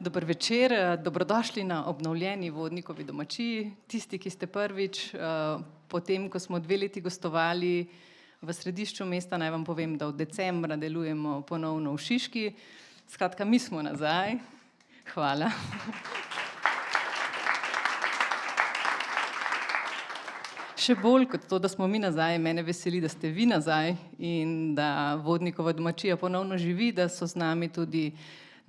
Dober večer, dobrodošli na obnovljeni Vodnikovi domačiji. Tisti, ki ste prvič, potem, ko smo 2 leti gostovali v središču mesta, naj vam povem, da od decembra delujemo ponovno v Šiški. Skratka, mi smo nazaj. Hvala. Še bolj kot to, da smo mi nazaj, mene veseli, da ste vi nazaj in da Vodnikova domačija ponovno živi, da so z nami tudi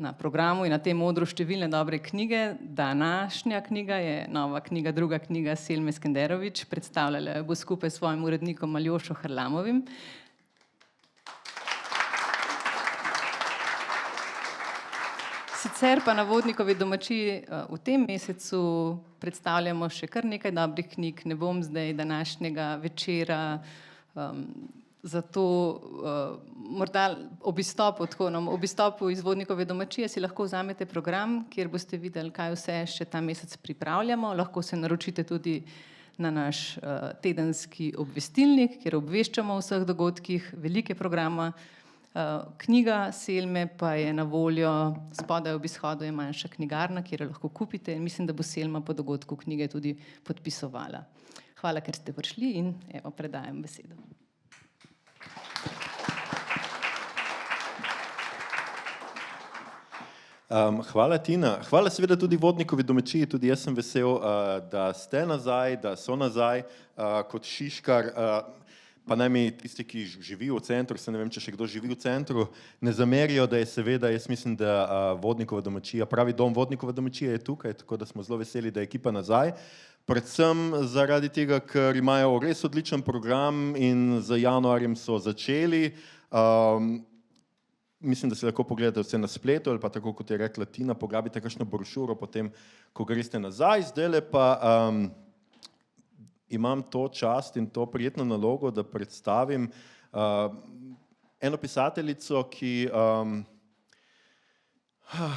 na programu in na tem odru številne dobre knjige. Današnja knjiga je nova knjiga, druga knjiga Selme Skenderović. Predstavljala jo bo skupaj s svojim urednikom Aljošo Harlamovim. Sicer pa na Vodnikovi domačiji v tem mesecu predstavljamo še kar nekaj dobrih knjig. Ne bom zdaj današnjega večera zato morda ob izstopu iz Vodnikove domačije si lahko vzamete program, kjer boste videli, kaj vse še ta mesec pripravljamo. Lahko se naročite tudi na naš tedenski obvestilnik, kjer obveščamo o vseh dogodkih, velike programa. Knjiga Selme pa je na voljo spodaj ob izhodu, je manjša knjigarna, kjer jo lahko kupite, in mislim, da bo Selma po dogodku knjige tudi podpisovala. Hvala, ker ste prišli, in evo, predajam besedo. Hvala, Tina. Hvala seveda tudi Vodnikovi domačiji. Tudi jaz sem vesel, da ste nazaj, da so nazaj kot Šiškar. Pa naj mi tisti, ki živijo v centru, se ne vem, če še kdo živi v centru, ne zamerijo, da je seveda, jaz mislim, da Vodnikova domačija, pravi dom Vodnikova domačija je tukaj, tako da smo zelo veseli, da je ekipa nazaj. Predvsem zaradi tega, ker imajo res odličen program in z januarjem so začeli. Mislim, da se lahko pogledate vse na spletu ali pa tako, kot je rekla Tina, pograbite kakšno brošuro potem, ko greste nazaj. Zdajle pa imam to čast in to prijetno nalogo, da predstavim eno pisateljico,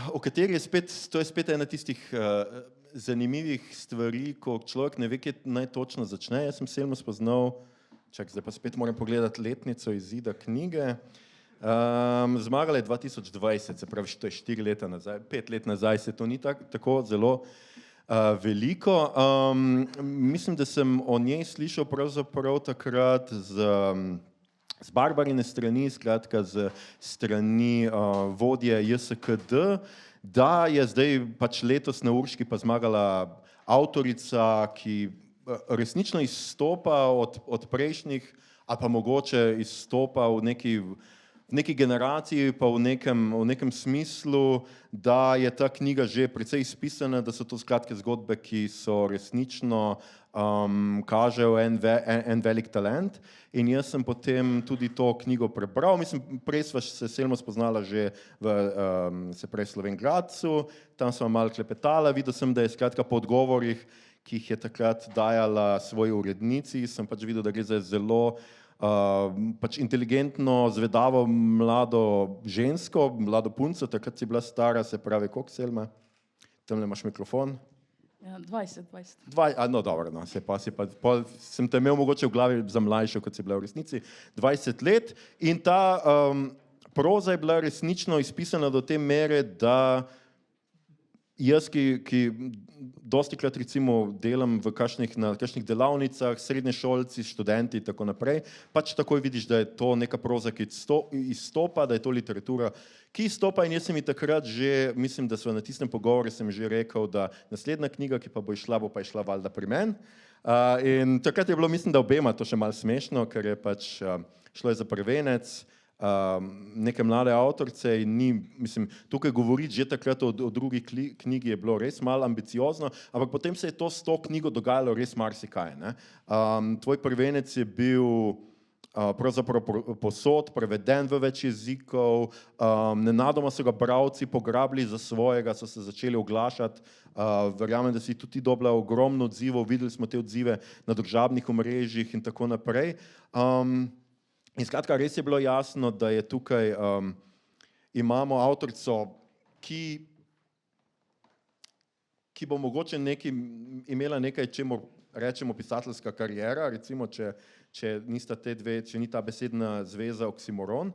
o kateri je to je spet ena tistih zanimivih stvari, ko človek ne ve, kje naj točno začne. Jaz sem Selmo spoznal, zdaj pa spet moram pogledati letnico izida knjige. Zmagala je 2020, se pravi, to je 4 leta nazaj, 5 let nazaj, se to ni tako zelo veliko. Mislim, da sem o njej slišal pravzaprav takrat z Barbarine strani, skratka z strani vodje JSKD, da je zdaj pač letos na Urški pa zmagala avtorica, ki resnično izstopa od prejšnjih, ali pa mogoče izstopa v neki generaciji, pa v nekem smislu, da je ta knjiga že precej izpisana, da so to skratke zgodbe, ki so resnično kažejo en velik talent. In jaz sem potem tudi to knjigo prebral. Mislim, prej sva se Selmo spoznala že v Slovenj Gradcu, tam sva malo klepetala, videl sem, da je skratka po odgovorih, ki jih je takrat dajala svoji urednici, sem pač videl, da gre za zelo pač inteligentno, zvedavo mlado žensko, mlado punco, takrat si bila stara, se pravi, koliko, Selma? Tamle imaš mikrofon. 20. No, dobro, no, sem te imel mogoče v glavi za mlajšo, kot si bila v resnici, 20 let, in ta proza je bila resnično izpisana do te mere, da jaz, ki dostikrat recimo delam na kakšnih delavnicah, srednješolci, študenti in tako naprej, pač takoj vidiš, da je to neka proza, ki izstopa, da je to literatura, ki izstopa, in jaz sem ji takrat že, mislim, da sva na tistem pogovoru, sem že rekel, da naslednja knjiga, ki pa bo je šla valjda pri meni. In takrat je bilo, mislim, da obema to še malo smešno, ker je pač šlo je za prvenec neke mlade avtorice in mislim, tukaj govoriti že takrat o drugi knjigi je bilo res malo ambiciozno, ampak potem se je to s to knjigo dogajalo res marsikaj. Tvoj prvenec je bil pravzaprav posod, preveden v več jezikov, nenadoma so ga bralci pograbili za svojega, so se začeli oglašati, verjamem, da si tudi dobila ogromno odzivov, videli smo te odzive na družabnih omrežjih in tako naprej. In skratka, res je bilo jasno, da je tukaj imamo avtorico, ki bo mogoče imela nekaj, čemu rečemo pisateljska kariera, recimo, če nista te dve, če ni ta besedna zveza oksimoron.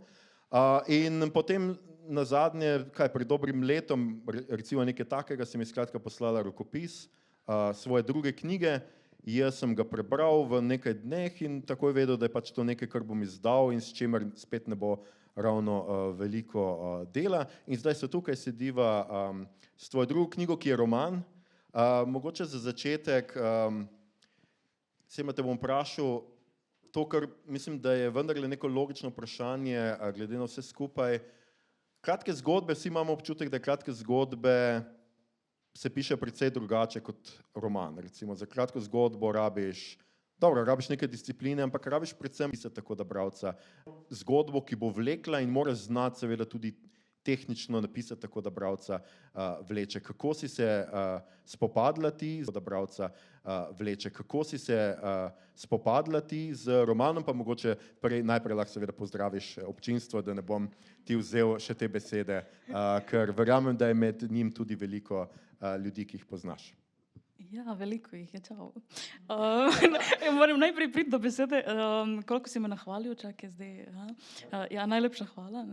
In potem na zadnje, pred dobrim letom, recimo nekaj takega, sem ji skratka poslala rokopis svoje druge knjige. Jaz sem ga prebral v nekaj dneh in takoj vedel, da je pač to nekaj, kar bom izdal in s čimer spet ne bo ravno veliko dela. In zdaj se tukaj sediva s tvojo drugo knjigo, ki je roman. Mogoče za začetek, te bom vprašal to, kar mislim, da je vendarle neko logično vprašanje, glede na vse skupaj. Kratke zgodbe, vsi imamo občutek, da kratke zgodbe se piše precej drugače kot roman. Recimo za kratko zgodbo rabiš nekaj discipline, ampak rabiš predvsem pisati tako, da bralca zgodbo, ki bo vlekla in mora znati seveda tudi tehnično napisati tako, da bralca vleče. Kako si se spopadla ti, da bralca vleče? Kako si se spopadla ti z romanom, pa mogoče najprej lahko seveda pozdraviš občinstvo, da ne bom ti vzel še te besede, ker verjamem, da je med njim tudi veliko ljudi, ki jih poznaš. Ja, veliko jih je, čau. Moram najprej priti do besede, koliko si me nahvalil, čakaj zdaj. Ja, najlepša hvala.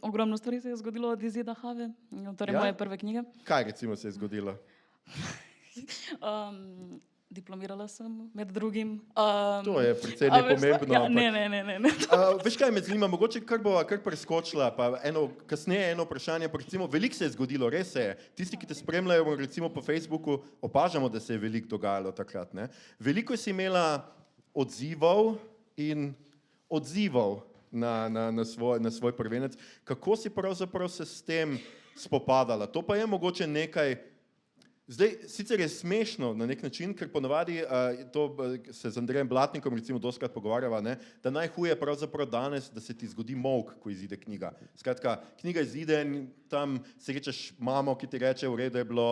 Ogromno stvari se je zgodilo od izida Have, torej moje prve knjige. Kaj recimo se je zgodilo? Diplomirala sem, med drugim. To je precej nepomembno. Ja, ne. Veš kaj me zanima, mogoče kar preskočila, pa kasneje eno vprašanje, pa recimo veliko se je zgodilo, res se je. Tisti, ki te spremljajo recimo po Facebooku, opažamo, da se je veliko dogajalo takrat, ne. Veliko si imela odzivov na svoj prvenec. Kako si pravzaprav se s tem spopadala? To pa je mogoče nekaj. Zdaj, sicer je smešno na nek način, ker ponavadi to se z Andrejem Blatnikom recimo dostikrat pogovarjava, ne, da najhuje pravzaprav danes, da se ti zgodi molk, ko izide knjiga. Skratka, knjiga izide in tam srečaš mamo, ki ti reče, v redu je bilo,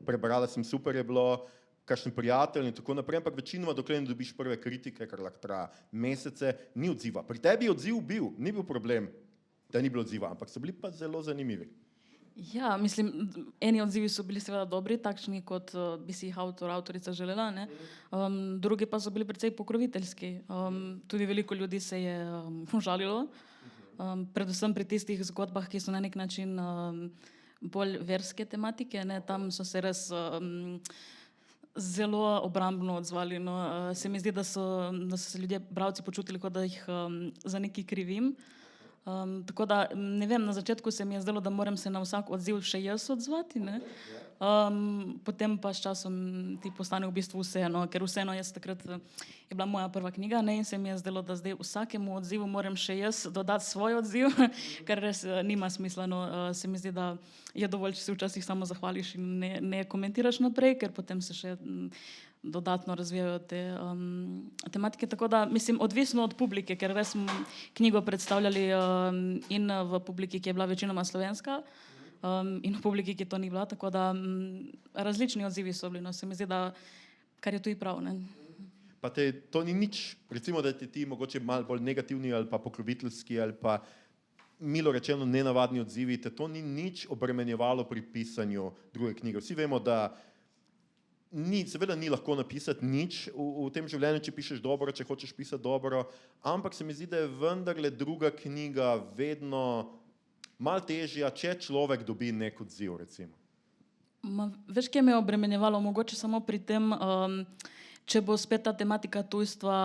prebrala sem, super je bilo, kakšen prijatelj in tako naprej, ampak večinoma, dokler ne dobiš prve kritike, kar lahko traja mesece, ni odziva. Pri tebi je odziv bil, ni bil problem, da ni bilo odziva, ampak so bili pa zelo zanimivi. Ja, mislim, eni odzivi so bili seveda dobri, takšni, kot bi si jih avtorica želela, ne. Drugi pa so bili precej pokroviteljski. Tudi veliko ljudi se je žalilo, predvsem pri tistih zgodbah, ki so na nek način bolj verske tematike, ne. Tam so se res zelo obrambno odzvali, no. Se mi zdi, da so se ljudje, bralci, počutili, kot da jih za nekaj krivim. Tako da, ne vem, na začetku se mi je zdelo, da moram se na vsak odziv še jaz odzvati, ne. Potem pa s časom ti postane v bistvu vseeno, ker vseeno jaz takrat je bila moja prva knjiga, ne, in se mi je zdelo, da zdaj vsakemu odzivu moram še jaz dodati svoj odziv, ker res nima smisla, no. Se mi zdi, da je dovolj, če si včasih samo zahvališ in ne komentiraš naprej, ker potem se še dodatno razvijajo te tematike, tako da, mislim, odvisno od publike, ker res smo knjigo predstavljali in v publiki, ki je bila večinoma slovenska, in v publiki, ki to ni bila, tako da različni odzivi so bili, no, se mi zdi, da kar je tudi prav, ne. Pa to ni nič, recimo, da ti mogoče malo bolj negativni ali pa pokroviteljski ali pa milo rečeno nenavadni odzivi, to ni nič obremenjevalo pri pisanju druge knjige. Vsi vemo, da seveda ni lahko napisati nič v tem življenju, če pišeš dobro, če hočeš pisati dobro, ampak se mi zdi, da je vendarle druga knjiga vedno malo težja, če človek dobi nek odziv, recimo. Veš, kje me je obremenjevalo? Mogoče samo pri tem, če bo spet ta tematika tujstva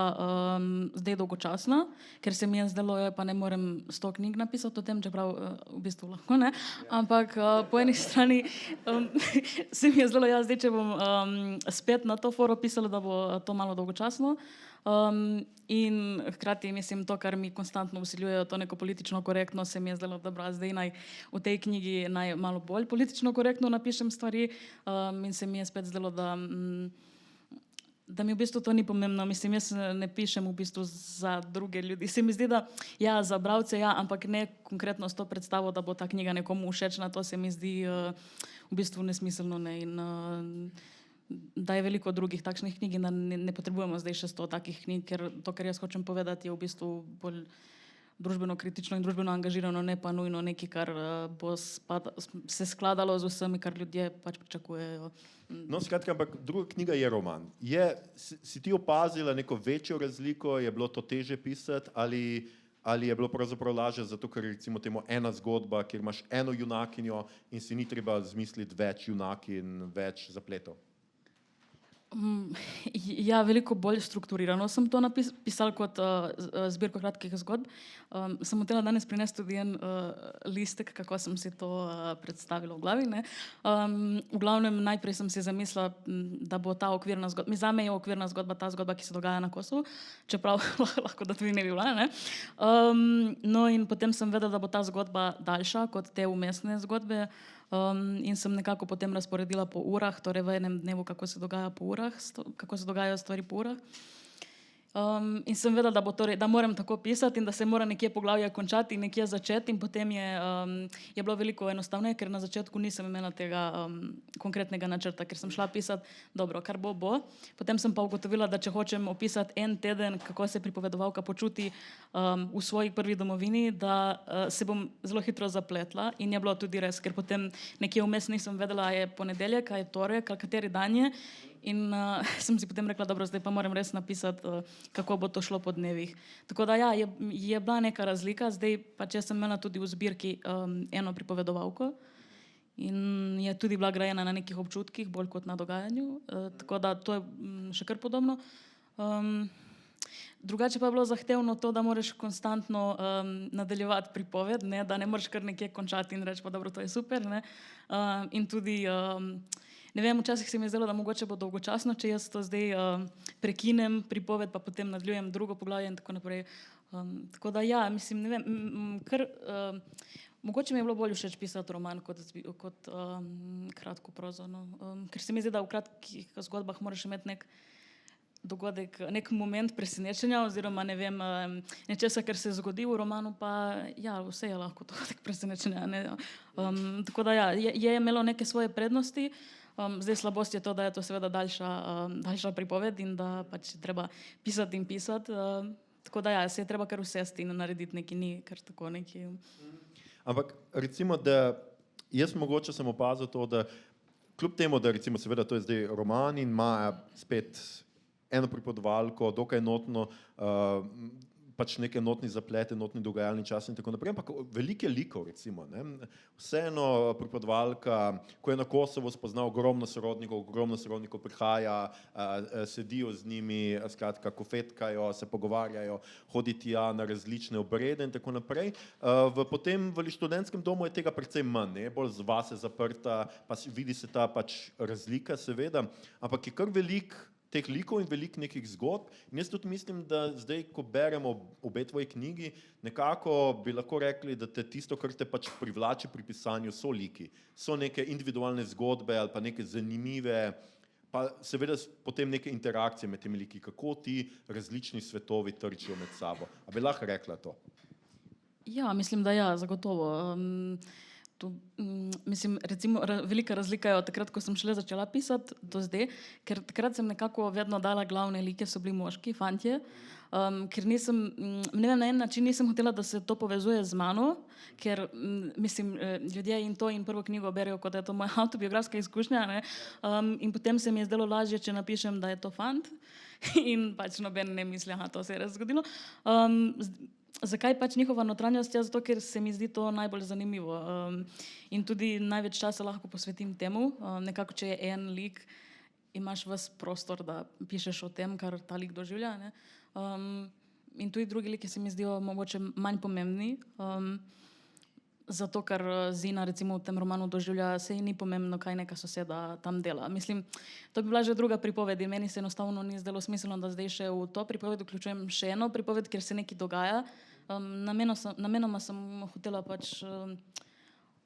zdaj dolgočasna, ker se mi je zdelo, pa ne morem 100 knjig napisati o tem, čeprav v bistvu lahko, ne, ampak po eni strani se mi je zdelo, zdaj, če bom spet na to foro pisala, da bo to malo dolgočasno, in hkrati, mislim, to, kar mi konstantno vsiljujejo, to neko politično korektno, se mi je zdelo, da zdaj naj v tej knjigi naj malo bolj politično korektno napišem stvari, in se mi je spet zdelo, da mi v bistvu to ni pomembno. Mislim, jaz ne pišem v bistvu za druge ljudi. Se mi zdi, da za bralce, ampak ne konkretno s to predstavo, da bo ta knjiga nekomu všečna, to se mi zdi v bistvu nesmiselno, ne, in da je veliko drugih takšnih knjig in da ne potrebujemo zdaj še 100 takih knjig, ker to, kar jaz hočem povedati, je v bistvu bolj družbeno kritično in družbeno angažirano, ne pa nujno nekaj, kar bo se skladalo z vsemi, kar ljudje pač pričakujejo. No, skratka, ampak druga knjiga je roman. Si ti opazila neko večjo razliko, je bilo to težje pisati ali ali je bilo pravzaprav lažje zato, ker recimo temu ena zgodba, kjer imaš eno junakinjo in si ni treba zmisliti več junakin, več zapletov? Ja, veliko bolj strukturirano sem to pisal kot zbirko kratkih zgodb. Sem hotela danes prinesti tudi en listek, kako sem si to predstavila v glavi. Ne? V glavnem najprej sem si zamislila, da bo ta okvirna zgodba, zame je okvirna zgodba ta zgodba, ki se dogaja na Kosovu, čeprav lahko da tudi ne bi bila. Ne? No in potem sem vedela, da bo ta zgodba daljša kot te vmesne zgodbe. In sem nekako potem razporedila po urah, torej v enem dnevu, kako se dogajajo stvari po urah. In sem vedela, da moram tako pisati in da se mora nekje poglavje končati in nekje začeti in potem je bilo veliko enostavneje, ker na začetku nisem imela tega konkretnega načrta, ker sem šla pisati, dobro, kar bo, bo. Potem sem pa ugotovila, da če hočem opisati en teden, kako se pripovedovalka počuti v svoji prvi domovini, da se bom zelo hitro zapletla in je bilo tudi res, ker potem nekje vmes nisem vedela, je ponedeljek, je torek, kateri dan je. In sem si potem rekla, dobro, zdaj pa moram res napisati, kako bo to šlo po dnevih. Tako da ja, je bila neka razlika, zdaj pa če sem imela tudi v zbirki eno pripovedovalko in je tudi bila grajena na nekih občutkih, bolj kot na dogajanju, tako da to je še kar podobno. Drugače pa je bilo zahtevno to, da moraš konstantno nadaljevati pripoved, ne? Da ne moreš kar nekje končati in reči, pa dobro, to je super. Ne? In tudi ne vem, včasih se mi je zdelo, da mogoče bo dolgočasno, če jaz to zdaj prekinem pripoved, pa potem nadaljujem drugo poglavje in tako naprej. Tako da ja, mislim, ne vem, mogoče mi je bilo bolj všeč pisati roman kot kratko prozo. No. Ker se mi zdi, da v kratkih zgodbah moraš imeti nek dogodek, nek moment presenečenja oziroma ne vem, nečesa, kar se zgodi v romanu, pa ja, vse je lahko dogodek presenečenja. Ne? Tako da ja, je imelo neke svoje prednosti. Zdaj slabost je to, da je to seveda daljša pripoved in da pač treba pisati in pisati. Tako da ja, se je treba kar usesti in narediti nekaj, ni kar tako neki. Ampak recimo, da jaz mogoče sem opazil to, da kljub temu, da recimo seveda to je zdaj roman in ima spet eno pripovedovalko, dokaj notno, pač neke notni zaplete, notni dogajalni čas in tako naprej, ampak velike likov recimo, ne. Vseeno pripovedovalka, ko je na Kosovo spoznal ogromno sorodnikov prihaja, sedijo z njimi, skratka kofetkajo, se pogovarjajo, hodi tja na različne obrede in tako naprej. Potem v študentskem domu je tega precej manj, ne, bolj z vase zaprta, pa vidi se ta pač razlika seveda, ampak je kar velik teh likov in veliko nekih zgodb. In jaz tudi mislim, da zdaj, ko beremo obe tvoji knjigi, nekako bi lahko rekli, da te tisto, kar te pač privlači pri pisanju, so liki. So neke individualne zgodbe ali pa neke zanimive, pa seveda potem neke interakcije med temi liki, kako ti različni svetovi trčijo med sabo. A bi lahko rekla to? Ja, mislim, da ja, zagotovo. Mislim, recimo, velika razlika je od takrat, ko sem šele začela pisati do zdaj, ker takrat sem nekako vedno dala glavne like, so bili moški, fantje, ker nisem, ne vem, na en način nisem hotela, da se to povezuje z mano, ker mislim, ljudje in to in prvo knjigo berejo, kot da je to moja avtobiografska izkušnja, ne? In potem se mi je zdelo lažje, če napišem, da je to fant in pač noben ne misli, aha, to se je res zgodilo. Zakaj pač njihova notranjost? Ja, zato, ker se mi zdi to najbolj zanimivo. In tudi največ časa lahko posvetim temu. Nekako, če je en lik, imaš ves prostor, da pišeš o tem, kar ta lik doživlja. Ne? In tudi drugi liki se mi zdijo mogoče manj pomembni. Zato, ker Zina recimo v tem romanu doživlja, se ji ni pomembno, kaj neka soseda tam dela. Mislim, to bi bila že druga pripoved in meni se enostavno ni zdelo smiselno, da zdaj še v to pripoved vključujem še eno pripoved, kjer se nekaj dogaja. Namenoma sem hotela pač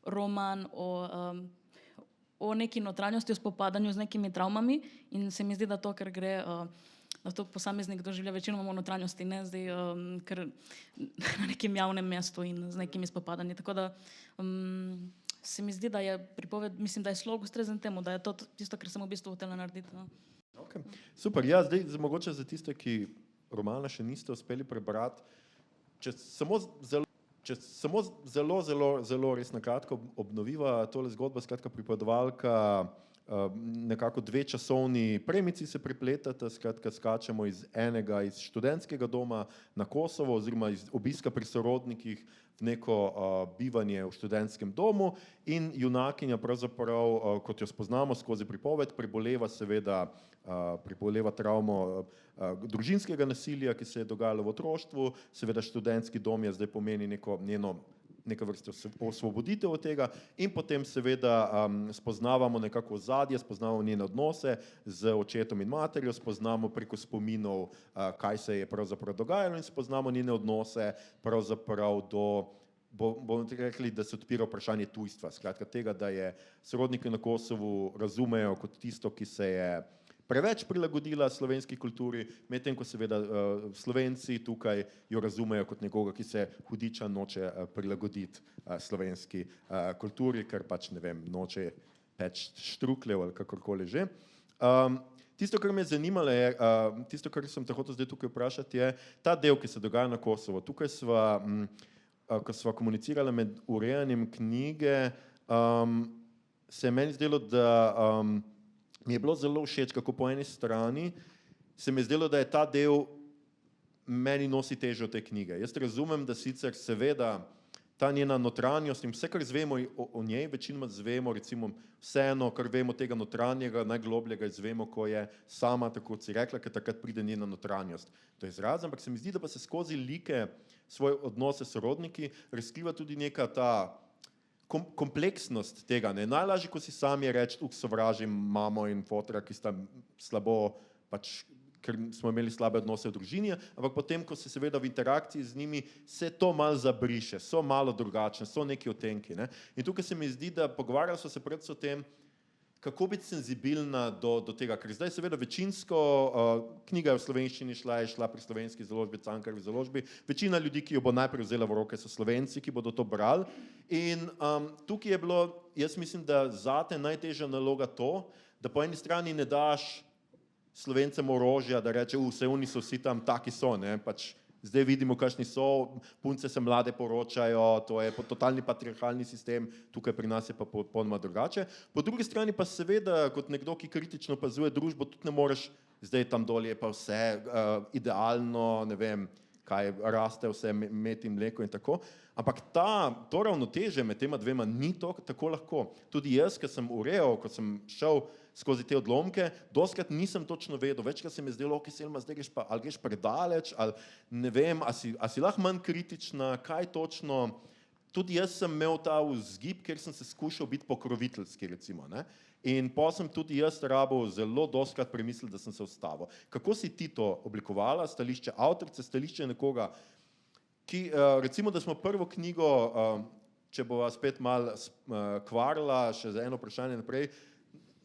roman o neki notranjosti, o spopadanju z nekimi travmami in se mi zdi, da to, ker gre, da to posameznik doživlja večinoma v notranjosti, ne zdaj, ker na nekem javnem mestu in z nekimi spopadanji. Tako da se mi zdi, da je pripoved, mislim, da je slog ustrezen temu, da je to tisto, kar sem v bistvu hotela narediti. No. Okay. Super, ja, zdaj mogoče za tiste, ki romana še niste uspeli prebrati, če samo zelo res na kratko obnoviva tole zgodbo, skratka pripovedovalka nekako dve časovni premici se prepletata, skratka skačemo iz enega iz študentskega doma na Kosovo oziroma iz obiska pri sorodnikih v neko bivanje v študentskem domu in junakinja pravzaprav, kot jo spoznamo skozi pripoved, preboleva travmo družinskega nasilja, ki se je dogajalo v otroštvu, seveda študentski dom je zdaj pomeni neka vrsta osvoboditev od tega in potem seveda spoznavamo nekako ozadje, spoznavamo njene odnose z očetom in materjo, spoznamo preko spominov, kaj se je pravzaprav dogajalo in spoznamo njene odnose pravzaprav bomo rekli, da se odpira vprašanje tujstva, skratka tega, da je sorodniki na Kosovu razumejo kot tisto, ki se je preveč prilagodila slovenski kulturi, medtem ko seveda Slovenci tukaj jo razumejo kot nekoga, ki se hudiča noče prilagoditi slovenski kulturi, ker pač ne vem, noče peč štrukljev ali kakorkoli že. Tisto, kar me je zanimalo je, tisto, kar sem te hotel zdaj tukaj vprašati, je ta del, ki se dogaja na Kosovo. Tukaj ko sva komunicirala med urejanjem knjige, se je meni zdelo, da mi je bilo zelo všeč, kako po eni strani se mi je zdelo, da je ta del meni nosi težo te knjige. Jaz razumem, da sicer seveda ta njena notranjost in vse, kar zvemo o njej, večinoma zvemo, recimo vseeno, kar vemo tega notranjega, najglobljega izvemo, ko je sama, tako si rekla, ker takrat pride njena notranjost. To je izraz, ampak se mi zdi, da pa se skozi like svoje odnose s sorodniki razkriva tudi neka ta kompleksnost tega. Najlažje, ko si sami reči, sovražim mamo in fotra, ki sta slabo, pač, ker smo imeli slabe odnose v družini, ampak potem, ko se seveda v interakciji z njimi, se to malo zabriše, so malo drugačne, so neki odtenki. In tukaj se mi zdi, da pogovarjali so se predvsem o tem, kako biti senzibilna do tega, ker zdaj seveda večinsko knjiga je v slovenščini je šla pri slovenski založbi, Cankarjevi založbi, večina ljudi, ki jo bo najprej vzela v roke, so Slovenci, ki bodo to brali in tukaj je bilo, jaz mislim, da zate najtežja naloga to, da po eni strani ne daš Slovencem orožja, da reče, vse oni so vsi tam, taki so, pač zdaj vidimo, kakšni so, punce se mlade poročajo, to je totalni patriarhalni sistem, tukaj pri nas je pa popolnoma drugače. Po drugi strani pa seveda, kot nekdo, ki kritično opazuje družbo, tudi ne moreš, zdaj tam dol je pa vse idealno, ne vem, kaj raste vse, med in mleko in tako, ampak to ravnotežje med tema dvema ni tako lahko. Tudi jaz, ko sem urejal, ko sem šel skozi te odlomke, doskrat nisem točno vedel, večkrat se mi je zdelo, Selma, zdaj ali greš predaleč, ali ne vem, a si lahko manj kritična, kaj točno. Tudi jaz sem imel ta vzgib, ker sem se skušal biti pokroviteljski, recimo. In potem sem tudi jaz rabil zelo doskrat premisliti, da sem se ustavil. Kako si ti to oblikovala, stališče avtorice, stališče nekoga, ki, recimo, da smo prvo knjigo, če bova spet malo kvarila, še za eno vprašanje naprej,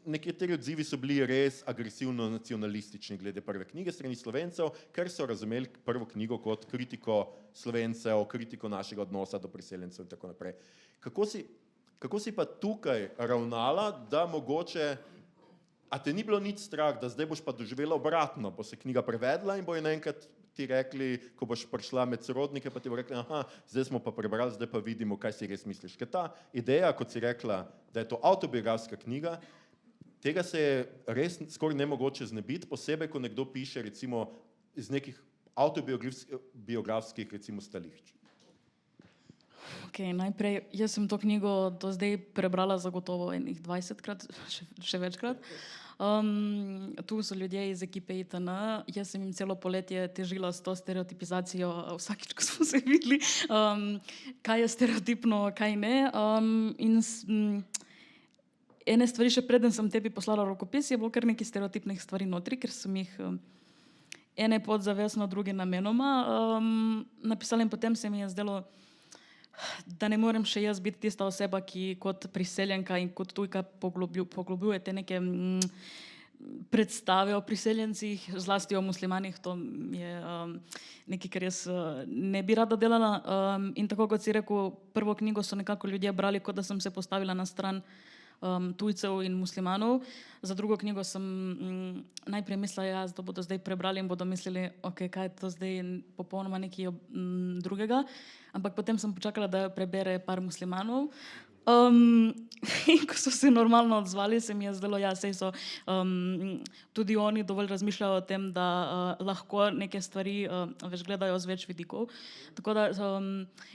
nekateri odzivi so bili res agresivno nacionalistični glede prve knjige strani Slovencev, ker so razumeli prvo knjigo kot kritiko Slovencev, kritiko našega odnosa do priseljencev in tako naprej. Kako si pa tukaj ravnala, da mogoče, a te ni bilo nič strah, da zdaj boš pa doživela obratno, bo se knjiga prevedla in bojo naenkrat ti rekli, ko boš prišla med sorodnike, pa ti bo rekli, zdaj smo pa prebrali, zdaj pa vidimo, kaj si res misliš. Ker ta ideja, kot si rekla, da je to avtobiografska knjiga, tega se je res skoraj nemogoče znebiti, posebej, ko nekdo piše recimo iz nekih avtobiografskih recimo stališč. Najprej, jaz sem to knjigo do zdaj prebrala zagotovo enih 20krat, še večkrat. Tu so ljudje iz ekipe ITN, jaz sem jim celo poletje težila s to stereotipizacijo, vsakič, ko smo se videli, kaj je stereotipno, kaj ne. Ene stvari, še preden sem tebi poslala rokopis, je bilo kar nekaj stereotipnih stvari notri, ker sem jih ene podzavestno, druge namenoma napisala in potem se mi je zdelo, da ne morem še jaz biti tista oseba, ki kot priseljenka in kot tujka poglobljuje te neke predstave o priseljencih, zlasti o muslimanih, to je nekaj, kar jaz ne bi rada delala. In tako kot si rekel, prvo knjigo so nekako ljudje brali, kot da sem se postavila na stran tujcev in muslimanov. Za drugo knjigo sem najprej mislila, da bodo zdaj prebrali in bodo mislili, kaj je to zdaj popolnoma nekaj drugega. Ampak potem sem počakala, da jo prebere par muslimanov. In ko so se normalno odzvali, se mi je zdelo, ja, sej so tudi oni dovolj razmišljajo o tem, da lahko neke stvari več gledajo z več vidikov. Tako da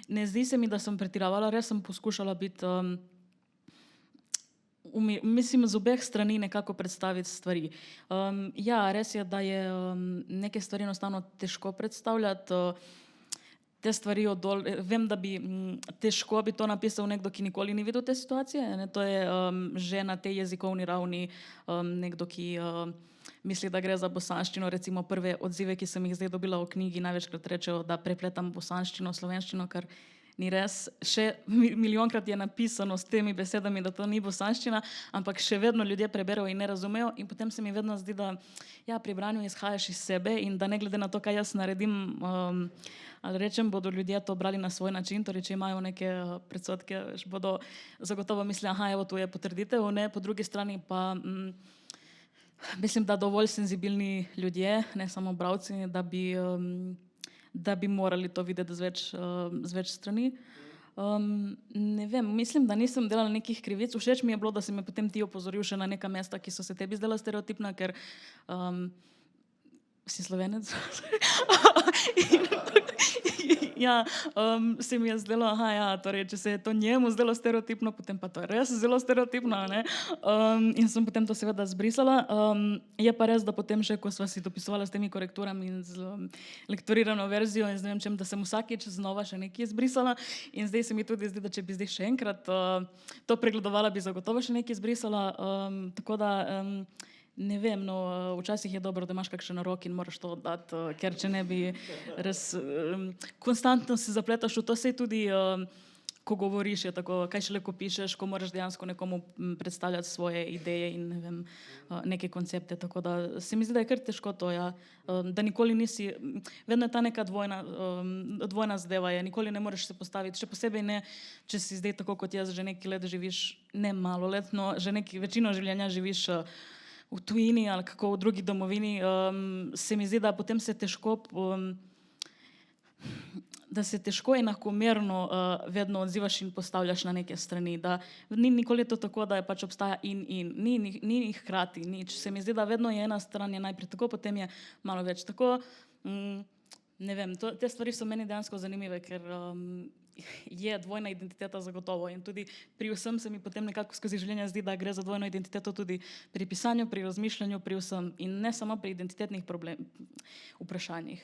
ne zdi se mi, da sem pretiravala, res sem poskušala biti, mislim, z obeh strani nekako predstaviti stvari. Ja, res je, da je neke stvari enostavno težko predstavljati. Te stvari oddol, vem, da bi težko bi to napisal nekdo, ki nikoli ni videl te situacije, ne? To je že na tej jezikovni ravni nekdo, ki misli, da gre za bosanščino. Recimo prve odzive, ki sem jih zdaj dobila v knjigi, največkrat rečejo, da prepletam bosanščino, slovenščino, kar ni res. Še milijonkrat je napisano s temi besedami, da to ni bosanščina, ampak še vedno ljudje preberejo in ne razumejo. In potem se mi vedno zdi, da ja, pri branju izhajaš iz sebe in da ne glede na to, kaj jaz naredim, ali rečem, bodo ljudje to brali na svoj način, torej če imajo neke predsodke, bodo zagotovo mislili, aha, evo, tu je potrditev, ne, po drugi strani pa mislim, da dovolj senzibilni ljudje, ne samo bralci, da bi morali to videti z več strani. Ne vem, mislim, da nisem delala nekih krivic. Všeč mi je bilo, da si me potem ti opozoril še na neka mesta, ki so se tebi zdela stereotipna, ker si Slovenec. Ja, se mi je zdelo, aha, ja, torej, če se je to njemu zdelo stereotipno, potem pa to je res zelo stereotipno, ne? In sem potem to seveda zbrisala. Je pa res, da potem še, ko sva si dopisovala s temi korekturami in z lektorirano verzijo in z ne vem čem, da sem vsakič znova še nekaj zbrisala in zdaj se mi tudi zdi, da če bi zdaj še enkrat to pregledovala, bi zagotovo še nekaj zbrisala, tako da ne vem, no, včasih je dobro, da imaš kakšen rok in moraš to oddati, ker če ne bi res konstantno se zapletaš v to, sej tudi ko govoriš je tako, kaj šele ko pišeš, ko moraš dejansko nekomu predstavljati svoje ideje in ne vem, neke koncepte, tako da se mi zdi, da je kar težko to, ja, da nikoli nisi, vedno je ta neka dvojna zadeva je, nikoli ne moreš se postaviti, še posebej ne, če si zdaj tako kot jaz, že neki let živiš, ne malo let, no, že večino življenja živiš v tujini ali kako v drugi domovini, se mi zdi, da potem se težko enakomerno vedno odzivaš in postavljaš na neke strani, da ni nikoli to tako, da je pač obstaja in, ni hkrati, nič. Se mi zdi, da vedno je ena stran je najprej tako, potem je malo več tako, ne vem, te stvari so meni dejansko zanimive, ker je dvojna identiteta zagotovo in tudi pri vsem se mi potem nekako skozi življenje zdi, da gre za dvojno identiteto tudi pri pisanju, pri razmišljanju, pri vsem in ne samo pri identitetnih vprašanjih.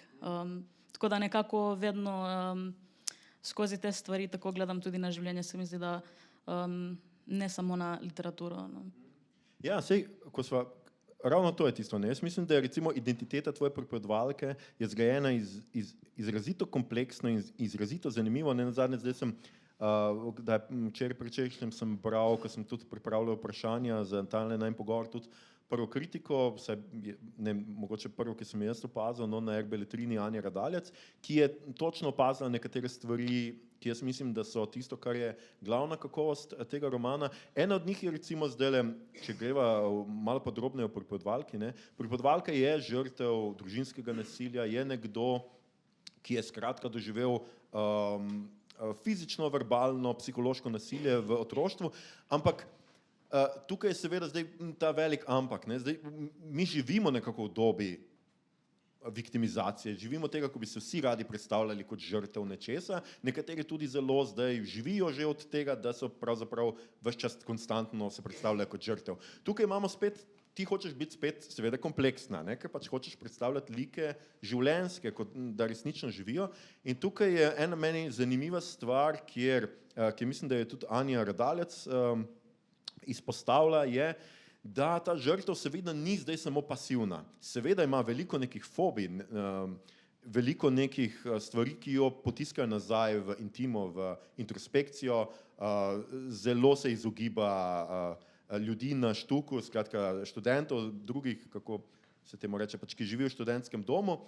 Tako da nekako vedno skozi te stvari tako gledam tudi na življenje, se mi zdi, da ne samo na literaturo. No. Ja, sej, ko sva, ravno to je tisto, ne? Jaz mislim, da je recimo identiteta tvoje pripovedovalke je zgrajena izrazito kompleksno in izrazito zanimivo. Ne nazadnje, zdaj sem, včerajšnjem sem bral, ko sem tudi pripravljal vprašanja za tale najin pogovor, tudi prvo kritiko, mogoče prvo, ki sem jaz opazil, no, na Beletrini Anja Radaljac, ki je točno opazila nekatere stvari, ki jaz mislim, da so tisto, kar je glavna kakovost tega romana. Ena od njih je recimo zdajle, če greva malo podrobneje o pripovedovalki, ne, pripovedovalka je žrtev družinskega nasilja, je nekdo, ki je skratka doživel fizično, verbalno, psihološko nasilje v otroštvu, ampak tukaj je seveda zdaj ta velik ampak, ne, zdaj mi živimo nekako v dobi viktimizacije, živimo tega, ko bi se vsi radi predstavljali kot žrtev nečesa, nekateri tudi zelo zdaj živijo že od tega, da so pravzaprav ves čas konstantno se predstavljajo kot žrtev. Tukaj imamo spet, ti hočeš biti spet seveda kompleksna, ne, ker pač hočeš predstavljati like življenjske, kot da resnično živijo in tukaj je ena meni zanimiva stvar, ki mislim, da je tudi Anja Radaljac izpostavlja, je, da ta žrtev seveda ni zdaj samo pasivna. Seveda ima veliko nekih fobij, veliko nekih stvari, ki jo potiskajo nazaj v intimo, v introspekcijo, zelo se izogiba ljudi na štuku, skratka študentov, drugih, kako se temu reče, pač, ki živijo v študentskem domu,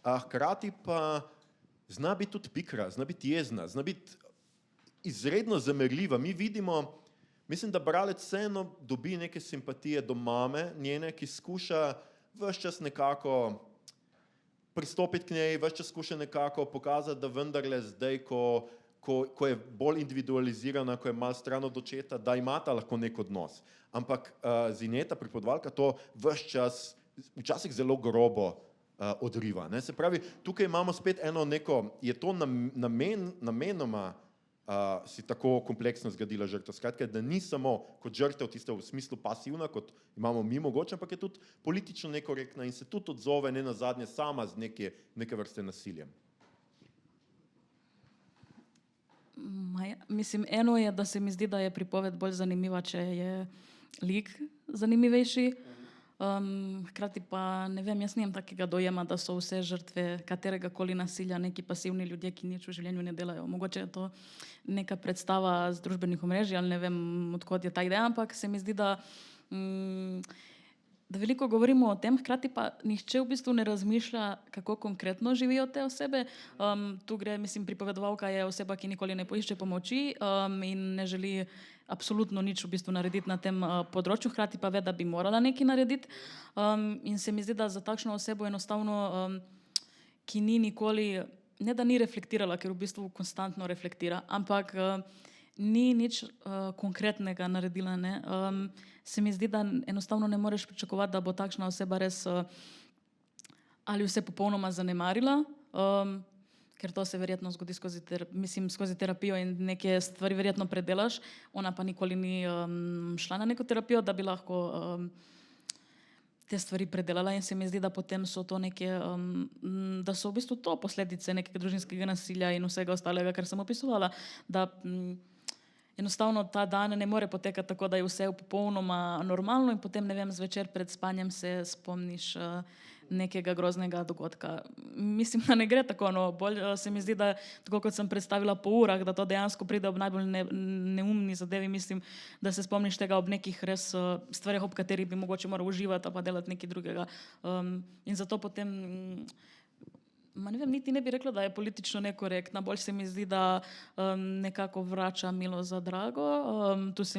hkrati pa zna biti tudi pikra, zna biti jezna, zna biti izredno zamerljiva. Mi vidimo, mislim, da bralec vseeno dobi neke simpatije do mame njene, ki skuša ves čas nekako pristopiti k njej, ves čas skuša nekako pokazati, da vendarle zdaj, ko ko je bolj individualizirana, ko je malo stran od očeta, da imata lahko nek odnos. Ampak Zineta, pripovedovalka, to ves čas, včasih zelo grobo odriva. Ne? Se pravi, tukaj imamo spet eno neko, je to namenoma si tako kompleksno zgradila žrtev. Skratka, da ni samo kot žrtev tista v smislu pasivna, kot imamo mi mogoče, ampak je tudi politično nekorektna in se tudi odzove ne nazadnje sama z neke vrste nasiljem. Mislim, eno je, da se mi zdi, da je pripoved bolj zanimiva, če je lik zanimivejši. Hkrati pa ne vem, jaz nimam takega dojema, da so vse žrtve kateregakoli nasilja neki pasivni ljudje, ki nič v življenju ne delajo. Mogoče je to neka predstava z družbenih omrežij ali ne vem, odkot je ta ideja, ampak se mi zdi, da veliko govorimo o tem, hkrati pa nihče v bistvu ne razmišlja, kako konkretno živijo te osebe. Tu gre, mislim, pripovedovalka je oseba, ki nikoli ne poišče pomoči in ne želi absolutno nič v bistvu narediti na tem področju, hkrati pa ve, da bi morala nekaj narediti. In se mi zdi, da za takšno osebo enostavno, ki ni nikoli, ne da ni reflektirala, ker v bistvu konstantno reflektira, ampak ni nič konkretnega naredila, ne. Se mi zdi, da enostavno ne moreš pričakovati, da bo takšna oseba res ali vse popolnoma zanemarila, ker to se verjetno zgodi skozi terapijo in neke stvari verjetno predelaš, ona pa nikoli ni šla na neko terapijo, da bi lahko te stvari predelala in se mi zdi, da potem so to neke, da so v bistvu to posledice nekega družinskega nasilja in vsega ostalega, kar sem opisovala, da enostavno ta dan ne more potekati tako, da je vse popolnoma normalno in potem, ne vem, zvečer pred spanjem se spomniš nekega groznega dogodka. Mislim, da ne gre tako, no, bolj se mi zdi, da tako kot sem predstavila po urah, da to dejansko pride ob najbolj neumni zadevi, mislim, da se spomniš tega ob nekih res stvarih, ob katerih bi mogoče moral uživati pa delati nekaj drugega. In zato potem ne vem, niti ne bi rekla, da je politično nekorektna, bolj se mi zdi, da nekako vrača milo za drago. Tu se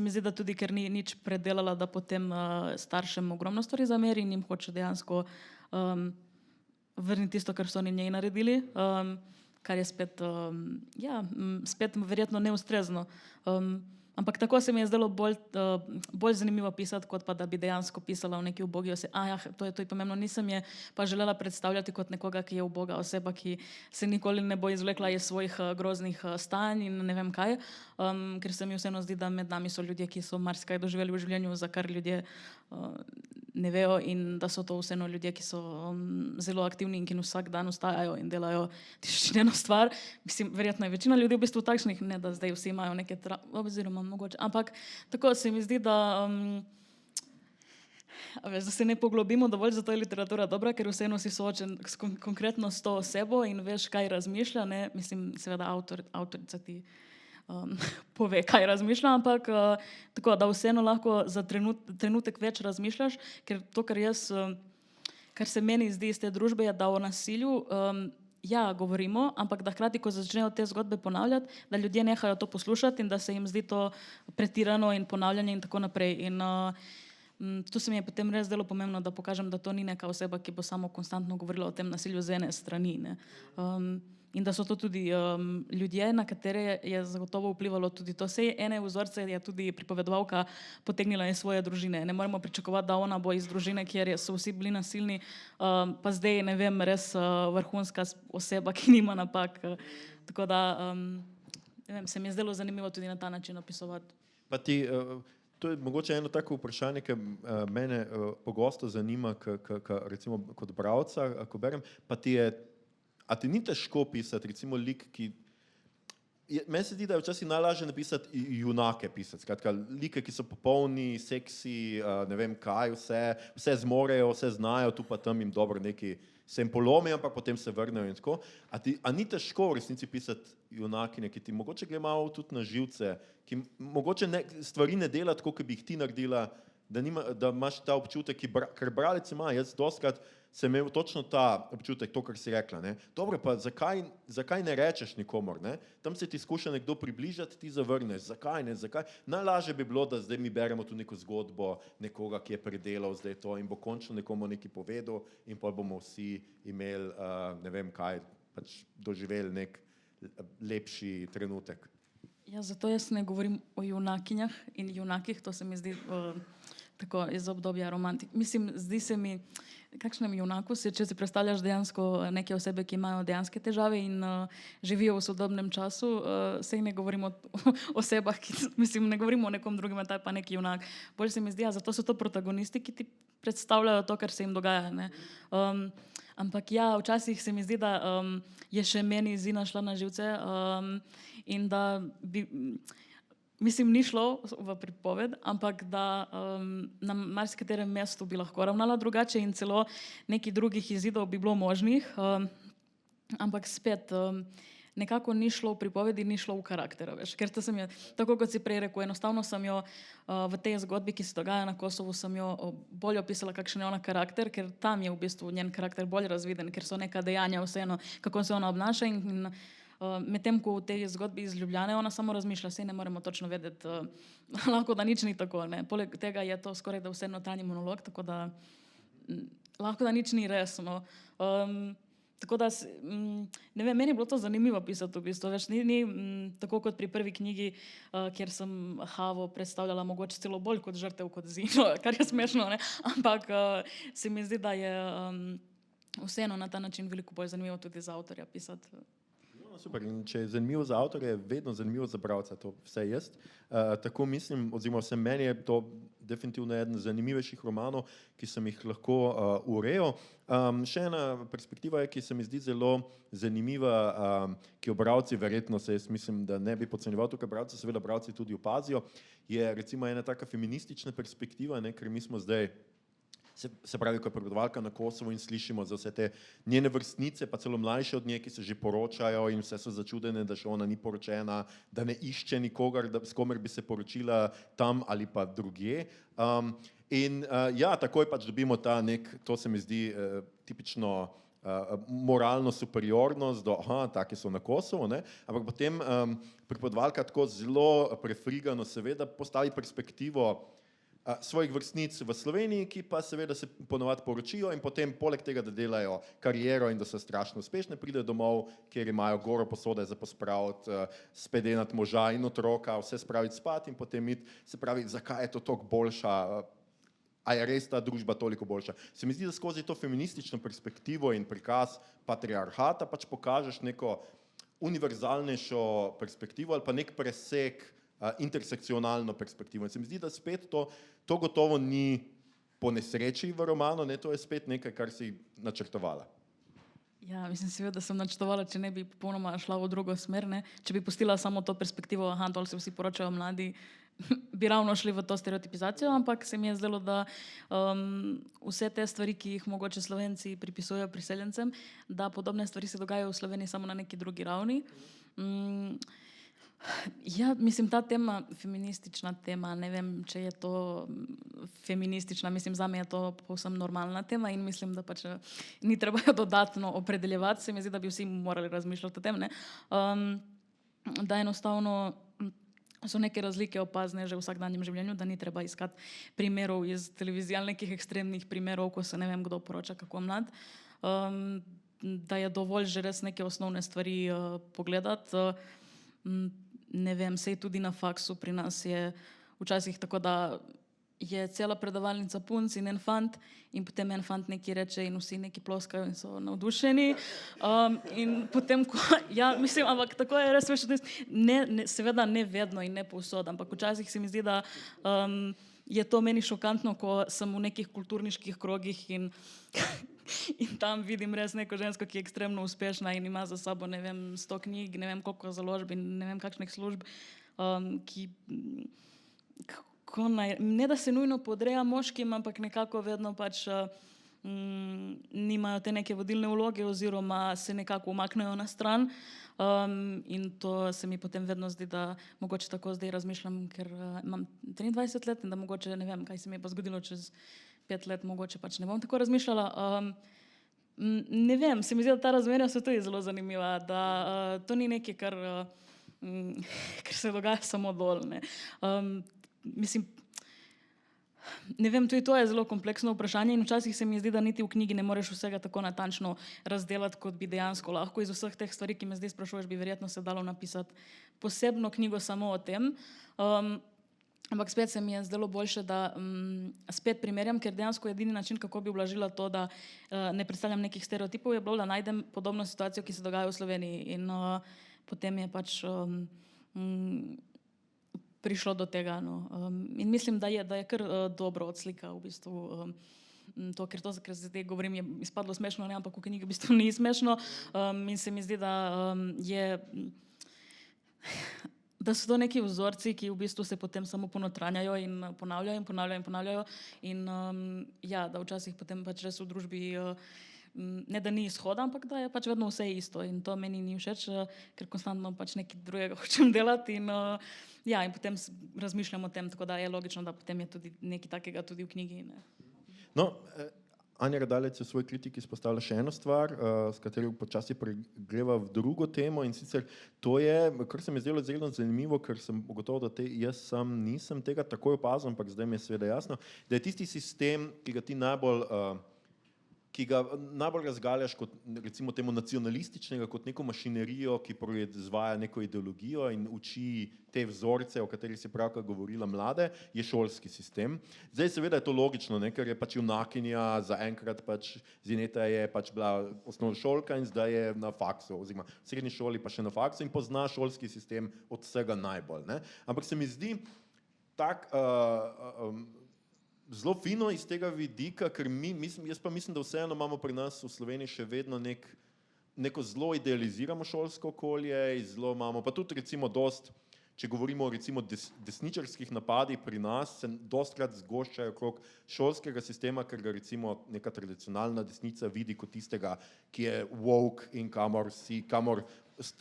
mi zdi, da tudi, ker ni nič predelala, da potem staršem ogromno stvari zameri in jim hoče dejansko vrniti tisto, kar so oni njej naredili, kar je spet, spet verjetno neustrezno. Ampak tako se mi je zdelo bolj zanimivo pisati, kot pa da bi dejansko pisala o neki ubogi osebi. To je pomembno, nisem je pa želela predstavljati kot nekoga, ki je uboga oseba, ki se nikoli ne bo izvlekla iz svojih groznih stanj in ne vem kaj, ker se mi vseeno zdi, da med nami so ljudje, ki so marsikaj doživeli v življenju, za kar ljudje ne vejo in da so to vseeno ljudje, ki so zelo aktivni in ki vsak dan vstajajo in delajo tiščineno stvar. Mislim, verjetno je večina ljudi v bistvu takšnih, ne da zdaj vsi imajo neke oziroma mogoče, ampak tako se mi zdi, da da se ne poglobimo dovolj, zato je literatura dobra, ker vseeno si soočen konkretno s to osebo in veš, kaj razmišlja, ne, mislim, seveda avtorica ti pove, kaj razmišlja, ampak tako, da vseeno lahko za trenutek več razmišljaš, ker to, kar se meni zdi iz te družbe, je, da o nasilju govorimo, ampak da hkrati, ko začnejo te zgodbe ponavljati, da ljudje nehajo to poslušati in da se jim zdi to pretirano in ponavljanje in tako naprej. In tu se mi je potem res zelo pomembno, da pokažem, da to ni neka oseba, ki bo samo konstantno govorila o tem nasilju z ene strani, ne. In da so to tudi ljudje, na katere je zagotovo vplivalo tudi to. Sej ene vzorce je tudi pripovedovalka potegnila iz svoje družine. Ne moremo pričakovati, da ona bo iz družine, kjer so vsi bili nasilni, pa zdaj, ne vem, res vrhunska oseba, ki nima napak. Tako da, ne vem, se mi je zdelo zanimivo tudi na ta način opisovati. Pa ti, to je mogoče eno tako vprašanje, ki mene pogosto zanima, recimo kot bralca, ko berem, pa a ti ni težko pisati, recimo lik, ki... Meni se zdi, da je včasih najlažje napisati junake pisati, skratka, like, ki so popolni, seksi, ne vem kaj, vse zmorejo, vse znajo, tu pa tam jim dobro neki se jim polomi, ampak potem se vrnejo in tako. A ni težko v resnici pisati junakine, ki ti mogoče gre malo tudi na živce, ki mogoče stvari ne dela tako, ki bi jih ti naredila, da imaš ta občutek, ker bralec ima, jaz dostikrat sem imel točno ta občutek, to, kar si rekla, ne. Dobro, pa zakaj ne rečeš nikomor, ne? Tam se ti skuša nekdo približati, ti zavrneš, zakaj ne, zakaj? Najlažje bi bilo, da zdaj mi beremo tu neko zgodbo nekoga, ki je predelal zdaj to in bo končno nekomu nekaj povedal in potem bomo vsi imeli, ne vem kaj, pač doživeli nek lepši trenutek. Ja, zato jaz ne govorim o junakinjah in junakih, to se mi zdi tako iz obdobja romantik. Mislim, zdi se mi, kakšnem junaku si, če si predstavljaš dejansko neke osebe, ki imajo dejanske težave in živijo v sodobnem času, sej ne govorimo o osebah, mislim, ne govorimo o nekom drugim, ta je pa neki junak. Bolj se mi zdi, zato so to protagonisti, ki ti predstavljajo to, kar se jim dogaja, ne. Ampak ja, včasih se mi zdi, da je še meni Zina šla na živce in da bi, mislim, ni šlo v pripoved, ampak da na marsikaterem mestu bi lahko ravnala drugače in celo nekih drugih izidov bi bilo možnih, ampak spet nekako ni šlo v pripovedi, ni šlo v karaktera, veš. Ker to sem jo, tako kot si prej rekel, enostavno sem jo v tej zgodbi, ki se dogaja na Kosovu, sem jo bolj opisala, kakšen je ona karakter, ker tam je v bistvu njen karakter bolj razviden, ker so neka dejanja vseeno, kako se ona obnaša in medtem ko v tej zgodbi iz Ljubljane ona samo razmišlja, saj ne moremo točno vedeti, lahko da nič ni tako, ne. Poleg tega je to skoraj da vse notranji monolog, tako da lahko da nič ni res, no. Tako da, ne vem, meni je bilo to zanimivo pisati v bistvu, veš, ni tako kot pri prvi knjigi, kjer sem Havo predstavljala mogoče celo bolj kot žrtev kot Zino, kar je smešno, ne, ampak se mi zdi, da je vseeno na ta način veliko bolj zanimivo tudi za avtorja pisati. Super, in če je zanimivo za avtorja, je vedno zanimivo za bralca, to vse jaz. Tako mislim, oziroma vsem meni je to definitivno eden zanimivejših romanov, ki sem jih lahko urejal. Še ena perspektiva je, ki se mi zdi zelo zanimiva, ki jo bralci verjetno se, jaz mislim, da ne bi podcenjeval tukaj bralci, seveda bralci tudi opazijo, je recimo ena taka feministična perspektiva, ne, ker mi smo zdaj, se pravi, ko je pripovedovalka na Kosovo in slišimo za vse te njene vrstnice, pa celo mlajše od nje, ki se že poročajo in vse so začudene, da še ona ni poročena, da ne išče nikogar, s komer bi se poročila tam ali pa drugje. Ja, takoj pač dobimo ta nek, to se mi zdi tipično moralno superiornost do, taki so na Kosovo, ne? Ampak potem pripovedovalka tako zelo prefrigano seveda postavi perspektivo svojih vrstnic v Sloveniji, ki pa seveda se ponovadi poročijo in potem poleg tega, da delajo kariero in da so strašno uspešne, pridejo domov, kjer imajo goro posode za pospraviti, spedenati moža in otroka, vse spraviti spat in potem iti, se pravi, zakaj je to toliko boljša, a je res ta družba toliko boljša. Se mi zdi, da skozi to feministično perspektivo in prikaz patriarhata pač pokažeš neko univerzalnejšo perspektivo ali pa nek presek, intersekcionalno perspektivo. In se mi zdi, da spet to gotovo ni po nesreči v romanu, ne, to je spet nekaj, kar si načrtovala. Ja, mislim, seveda sem načrtovala, če ne bi popolnoma šla v drugo smer, ne. Če bi pustila samo to perspektivo, dol se vsi poročajo mladi, bi ravno šli v to stereotipizacijo, ampak se mi je zdelo, da vse te stvari, ki jih mogoče Slovenci pripisujejo priseljencem, da podobne stvari se dogajajo v Sloveniji samo na neki drugi ravni. Ja, mislim, ta tema, feministična tema, ne vem, če je to feministična, mislim, zame je to povsem normalna tema in mislim, da pač ni treba jo dodatno opredeljevati, se mi zdi, da bi vsi morali razmišljati o tem, ne. Da enostavno so neke razlike opazne že v vsakdanjem življenju, da ni treba iskati primerov iz televizije ali nekih ekstremnih primerov, ko se ne vem kdo poroča kako mlad, da je dovolj že res neke osnovne stvari pogledati. Ne vem, sej tudi na faksu pri nas je včasih tako, da je cela predavalnica punc in en fant in potem en fant nekaj reče in vsi neki ploskajo in so navdušeni. In potem, ja, mislim, ampak tako je res, seveda ne vedno in ne povsod, ampak včasih se mi zdi, da je to meni šokantno, ko sem v nekih kulturniških krogih in tam vidim res neko žensko, ki je ekstremno uspešna in ima za sabo, ne vem, 100 knjig, ne vem koliko založb in ne vem kakšnih služb, ki ne da se nujno podreja moškim, ampak nekako vedno pač nimajo te neke vodilne vloge oziroma se nekako umaknejo na stran. In to se mi potem vedno zdi, da mogoče tako zdaj razmišljam, ker imam 23 let in da mogoče ne vem, kaj se mi je pa zgodilo čez 5 let, mogoče pač ne bom tako razmišljala. Ne vem, se mi zdi, da ta razmerja so tudi zelo zanimiva, da to ni nekaj, kar se dogaja samo dol, ne. Mislim, Ne vem, tudi to je zelo kompleksno vprašanje in včasih se mi zdi, da niti v knjigi ne moreš vsega tako natančno razdelati, kot bi dejansko lahko. Iz vseh teh stvari, ki me zdaj sprašuješ, bi verjetno se dalo napisati posebno knjigo samo o tem. Ampak spet se mi je zdelo boljše, da spet primerjam, ker dejansko edini način, kako bi ublažila to, da ne predstavljam nekih stereotipov, je bilo, da najdem podobno situacijo, ki se dogaja v Sloveniji. In potem je pač prišlo do tega. No. In mislim, da je kar dobro odslika v bistvu to, ker zdaj govorim, je izpadlo smešno, ne, ampak v knjigi v bistvu ni smešno. In se mi zdi, da so to neki vzorci, ki v bistvu se potem samo ponotranjajo in ponavljajo in ponavljajo in ponavljajo. In ja, da včasih potem pač res v družbi ne da ni izhoda, ampak da je pač vedno vse isto. In to meni ni všeč, ker konstantno pač nekaj drugega hočem delati. In ja, in potem razmišljam o tem, tako da je logično, da potem je tudi nekaj takega tudi v knjigi. Ne. No, Anja Radalec je v svoji kritiki izpostavila še eno stvar, s katero počasi greva v drugo temo, in sicer to je, kar se mi je zdelo zelo zanimivo, ker sem ugotovil, da jaz sam nisem tega takoj opazil, ampak zdaj mi je seveda jasno, da je tisti sistem, ki ga ti najbolj razgaljaš kot recimo temu nacionalističnega, kot neko mašinerijo, ki proizvaja neko ideologijo in uči te vzorce, o katerih si pravkar govorila, mlade, je šolski sistem. Zdaj seveda je to logično, ne, ker je pač junakinja, zaenkrat pač Zineta je pač bila osnovnošolka in zdaj je na faksu, oziroma v srednji šoli pa še na faksu in pozna šolski sistem od vsega najbolj. Ne. Ampak se mi zdi tak zelo fino iz tega vidika, ker jaz pa mislim, da vseeno imamo pri nas v Sloveniji še vedno neko zelo idealiziramo šolsko okolje, zelo imamo, pa tudi recimo če govorimo o recimo desničarskih napadih pri nas, se dostkrat zgoščajo okrog šolskega sistema, ker ga recimo neka tradicionalna desnica vidi kot tistega, ki je woke in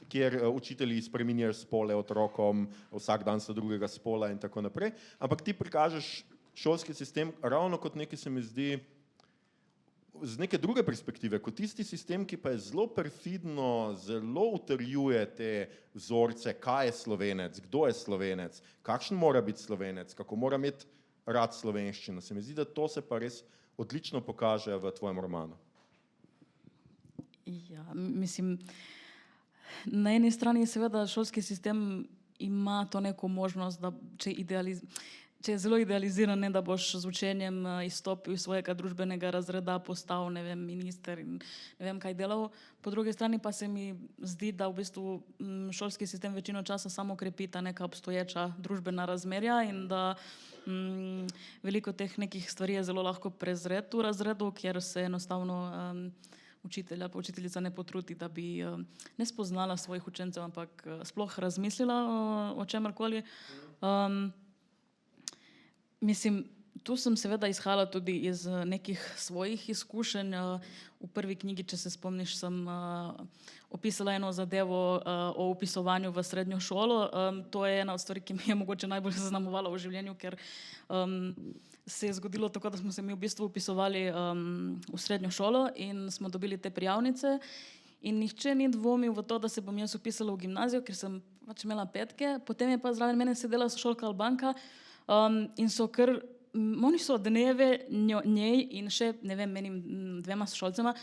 kjer učitelji spreminjajo spole otrokom, vsak dan so drugega spola in tako naprej. Ampak ti prikažeš šolski sistem ravno kot nekaj, se mi zdi, z neke druge perspektive, kot tisti sistem, ki pa je zelo perfidno, zelo utrjuje te vzorce, kaj je Slovenec, kdo je Slovenec, kakšen mora biti Slovenec, kako mora imeti rad slovenščino. Se mi zdi, da to se pa res odlično pokaže v tvojem romanu. Ja, mislim, na eni strani seveda šolski sistem ima to neko možnost, da če je zelo idealiziran, ne, da boš z učenjem izstopil iz svojega družbenega razreda, postal, ne vem, minister in ne vem kaj delal. Po drugi strani pa se mi zdi, da v bistvu šolski sistem večino časa samo krepi ta neka obstoječa družbena razmerja in da veliko teh nekih stvari je zelo lahko prezret v razredu, kjer se enostavno učitelja pa učiteljica ne potrudi, da bi ne spoznala svojih učencev, ampak sploh razmislila o čemerkoli. Mislim, tu sem seveda izhajala tudi iz nekih svojih izkušenj. V prvi knjigi, če se spomniš, sem opisala eno zadevo o vpisovanju v srednjo šolo. To je ena od stvari, ki mi je mogoče najbolj zaznamovala v življenju, ker se je zgodilo tako, da smo se mi v bistvu vpisovali v srednjo šolo in smo dobili te prijavnice in nihče ni dvomil v to, da se bom jaz vpisala v gimnazijo, ker sem pač imela 5. Potem je pa zraven mene sedela sošolka Albanka, in so oni so dneve njej in še, ne vem, menim 2 sošolcema,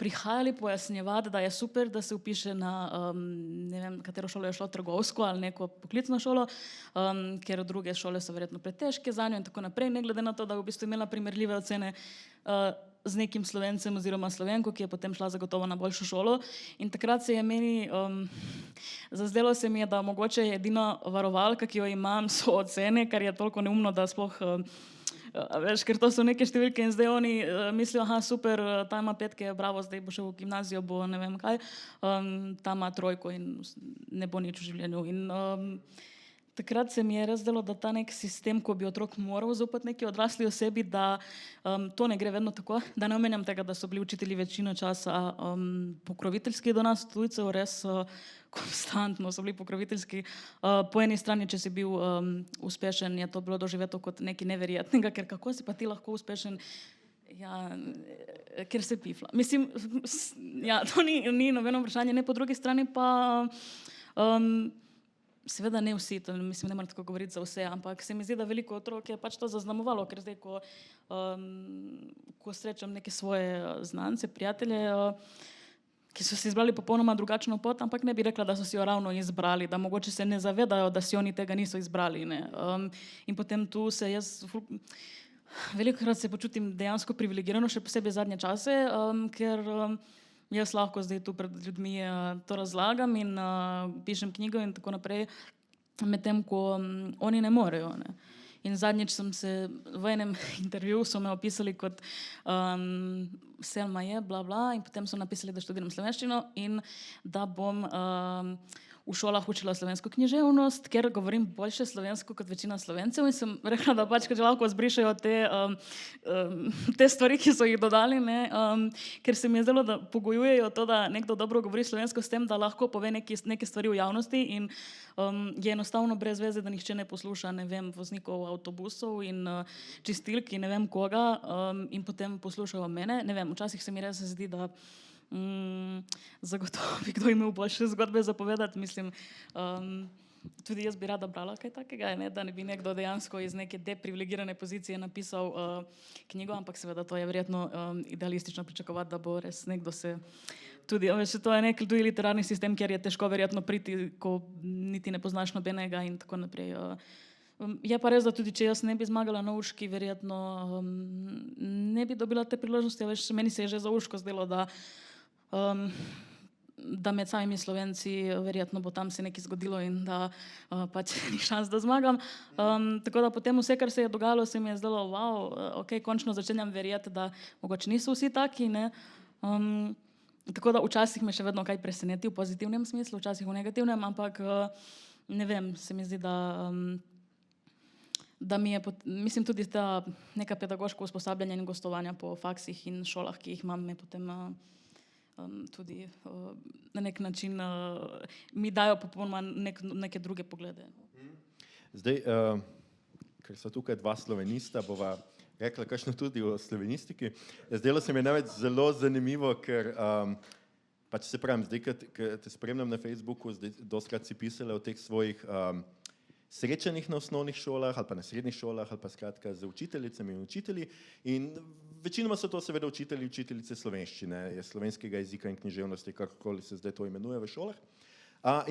prihajali pojasnjevati, da je super, da se vpiše na, ne vem, katero šolo je šlo, trgovsko ali neko poklicno šolo, ker druge šole so verjetno pretežke zanjo in tako naprej, ne glede na to, da je v bistvu imela primerljive ocene z nekim Slovencem oziroma Slovenko, ki je potem šla zagotovo na boljšo šolo. In takrat se je meni, zazdelo se mi je, da mogoče je edina varovalka, ki jo imam, so ocene, kar je toliko neumno, da sploh, veš, ker to so neke številke in zdaj oni mislijo, aha, super, ta ima 5, bravo, zdaj bo šel v gimnazijo, bo ne vem kaj, ta ima 3 in ne bo nič v življenju. In takrat se mi je res zdelo, da ta nek sistem, ko bi otrok moral zaupati neki odrasli osebi, da to ne gre vedno tako, da ne omenjam tega, da so bili učitelji večino časa pokroviteljski do nas tujcev, res konstantno so bili pokroviteljski. Po eni strani, če si bil uspešen, je to bilo doživeto kot nekaj neverjetnega, ker kako si pa ti lahko uspešen? Ja, ker se pifla. Mislim, ja, to ni nobeno vprašanje, ne, po drugi strani pa seveda ne vsi, to mislim, ne moram tako govoriti za vse, ampak se mi zdi, da veliko otrok je pač to zaznamovalo, ker zdaj, ko srečam neke svoje znance, prijatelje, ki so si izbrali popolnoma drugačno pot, ampak ne bi rekla, da so si jo ravno izbrali, da mogoče se ne zavedajo, da si oni tega niso izbrali. Ne. In potem tu se jaz velikokrat se počutim dejansko privilegirano, še posebej zadnje čase, ker jaz lahko zdaj tu pred ljudmi to razlagam in pišem knjigo in tako naprej, medtem ko oni ne morejo. Ne. In zadnjič sem se v enem intervjuju so me opisali kot Selma je, bla, bla, in potem so napisali, da študiram slovenščino in da bom v šolah učila slovensko književnost, ker govorim boljše slovensko kot večina Slovencev in sem rekla, da pač, ker že lahko zbrišajo te stvari, ki so jih dodali, ne, ker se mi je zdelo, da pogojujejo to, da nekdo dobro govori slovensko s tem, da lahko pove neke stvari v javnosti in je enostavno brez veze, da nihče ne posluša, ne vem, voznikov avtobusov in čistilk in ne vem koga in potem poslušajo mene. Ne vem, včasih se mi res zdi, da zagotovo bi kdo imel boljše zgodbe zapovedati, mislim, tudi jaz bi rada brala kaj takega, ne? Da ne bi nekdo dejansko iz neke deprivilegirane pozicije napisal knjigo, ampak seveda to je verjetno idealistično pričakovati, da bo res nekdo se tudi, to je nek tudi literarni sistem, kjer je težko verjetno priti, ko niti ne poznaš nobenega in tako naprej. Je pa res, da tudi če jaz ne bi zmagala na Urški, verjetno ne bi dobila te priložnosti, veš, meni se je že za Urško zdelo, da med samimi Slovenci verjetno bo tam se nekaj zgodilo in da pač ni šans, da zmagam. Tako da potem vse, kar se je dogajalo, se mi je zdelo, wow, ok, končno začenjam verjeti, da mogoče niso vsi taki, ne. Tako da včasih me še vedno kaj preseneti v pozitivnem smislu, včasih v negativnem, ampak ne vem, se mi zdi, da mi je, mislim tudi ta neka pedagoško usposabljanje in gostovanja po faksih in šolah, ki jih imam, me potem tudi na nek način mi dajo popolnoma neke druge poglede. Zdaj, ker so tukaj dva slovenista, bova rekla kakšno tudi o slovenistiki. Zdelo se mi je največ zelo zanimivo, ker pač se pravim, zdaj, ko te spremljam na Facebooku, zdaj dostikrat si pisala o teh svojih srečanjih na osnovnih šolah ali pa na srednjih šolah ali pa skratka z učiteljicami in učitelji in večinoma so to seveda učitelji, učiteljice slovenščine, slovenskega jezika in književnosti, kakorkoli se zdaj to imenuje v šolah.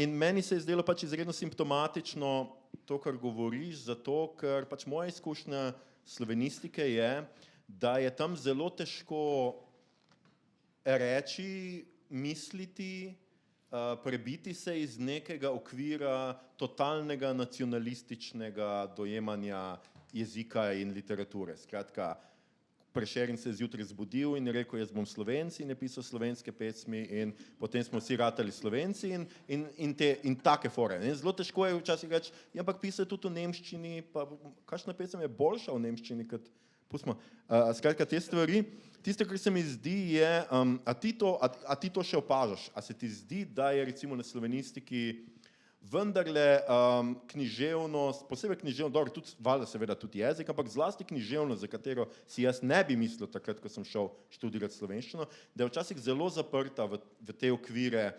In meni se je zdelo pač izredno simptomatično to, kar govoriš, zato ker pač moja izkušnja slovenistike je, da je tam zelo težko reči, misliti, prebiti se iz nekega okvira totalnega nacionalističnega dojemanja jezika in literature. Skratka, Prešeren se je zjutraj zbudil in je rekel, jaz bom Slovenci in je pisal slovenske pesmi in potem smo vsi ratali Slovenci in take fore. Zelo težko je včasih reči, ampak pisal tudi v nemščini, pa kakšna pesem je boljša v nemščini, kot pustimo. Skratka, te stvari, tisto, kar se mi zdi, je, a ti to še opažaš? A se ti zdi, da je recimo na slovenistiki vendarle književnost, posebej književnost, dobro, tudi valjda seveda tudi jezik, ampak zlasti književnost, za katero si jaz ne bi mislil takrat, ko sem šel študirati slovenščino, da je včasih zelo zaprta v te okvire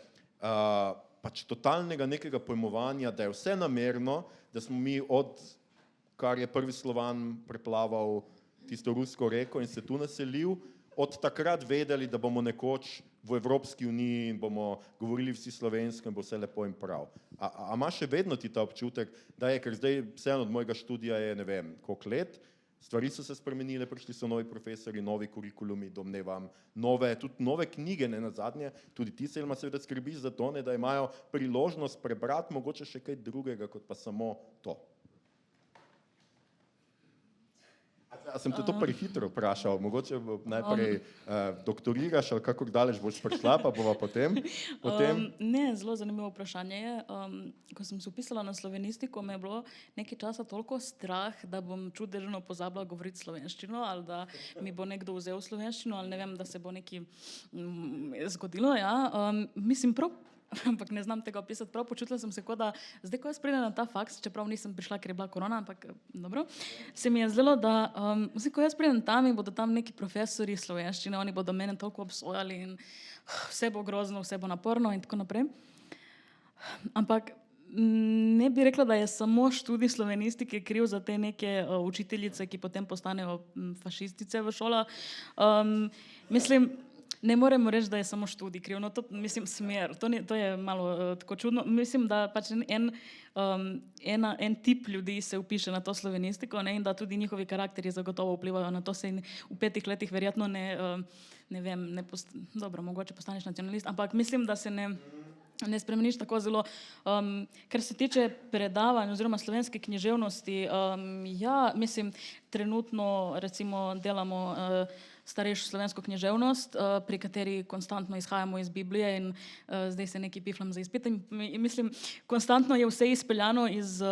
pač totalnega nekega pojmovanja, da je vse namerno, da smo mi od, kar je prvi Slovan preplaval tisto rusko reko in se tu naselil, od takrat vedeli, da bomo nekoč v Evropski uniji in bomo govorili vsi slovensko in bo vse lepo in prav. A imaš še vedno ti ta občutek, da je, ker zdaj vseeno od mojega študija je ne vem koliko let, stvari so se spremenile, prišli so novi profesori, novi kurikulumi, domnevam, tudi nove knjige, ne nazadnje, tudi ti Selma seveda skrbiš za to, da imajo priložnost prebrati mogoče še kaj drugega, kot pa samo to. A sem te to prehitro vprašal, mogoče najprej doktoriraš ali kakor daleč boš prišla, pa bova potem? Ne, zelo zanimivo vprašanje je. Ko sem se vpisala na slovenistiko, me je bilo nekaj časa toliko strah, da bom čudežno pozabila govoriti slovenščino ali da mi bo nekdo vzel slovenščino ali ne vem, da se bo nekaj zgodilo. Ja. Mislim, ampak ne znam tega opisati, prav počutila sem se, kot da zdaj, ko jaz pridem na ta faks, čeprav nisem prišla, ker je bila korona, ampak dobro, se mi je zdelo, da zdaj, ko jaz pridem tam in bodo tam neki profesori slovenščine, oni bodo mene toliko obsojali in vse bo grozno, vse bo naporno in tako naprej. Ampak Ne bi rekla, da je samo študij slovenistike kriv za te neke učiteljice, ki potem postanejo fašistice v šolah. Mislim, ne moremo reči, da je samo študij kriv, no to, mislim, smer, to je malo tako čudno. Mislim, da pač en tip ljudi se vpiše na to slovenistiko, ne, in da tudi njihovi karakterji zagotovo vplivajo na to, se v 5 letih verjetno ne vem, dobro, mogoče postaneš nacionalist, ampak mislim, da se ne spremeniš tako zelo. Kar se tiče predavanj oziroma slovenske književnosti, ja, mislim, trenutno recimo delamo starejšo slovensko književnost, pri kateri konstantno izhajamo iz Biblije in zdaj se nekaj piflam za izpit. Mislim, konstantno je vse izpeljano iz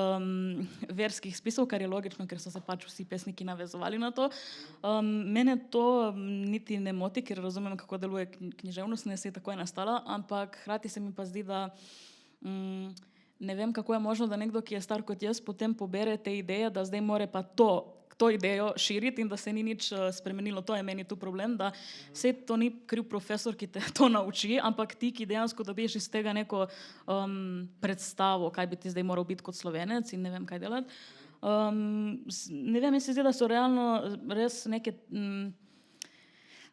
verskih spisov, kar je logično, ker so se pač vsi pesniki navezovali na to. Mene to niti ne moti, ker razumem, kako deluje književnost, ne se je tako nastala, ampak hkrati se mi pa zdi, da ne vem, kako je možno, da nekdo, ki je star kot jaz, potem pobere te ideje, da zdaj more pa to idejo širiti in da se ni nič spremenilo. To je meni tu problem, da vse to ni kriv profesor, ki te to nauči, ampak ti, ki dejansko dobiš iz tega neko predstavo, kaj bi ti zdaj moral biti kot Slovenec in ne vem, kaj delati. Ne vem, mi se zdi, da so realno res neke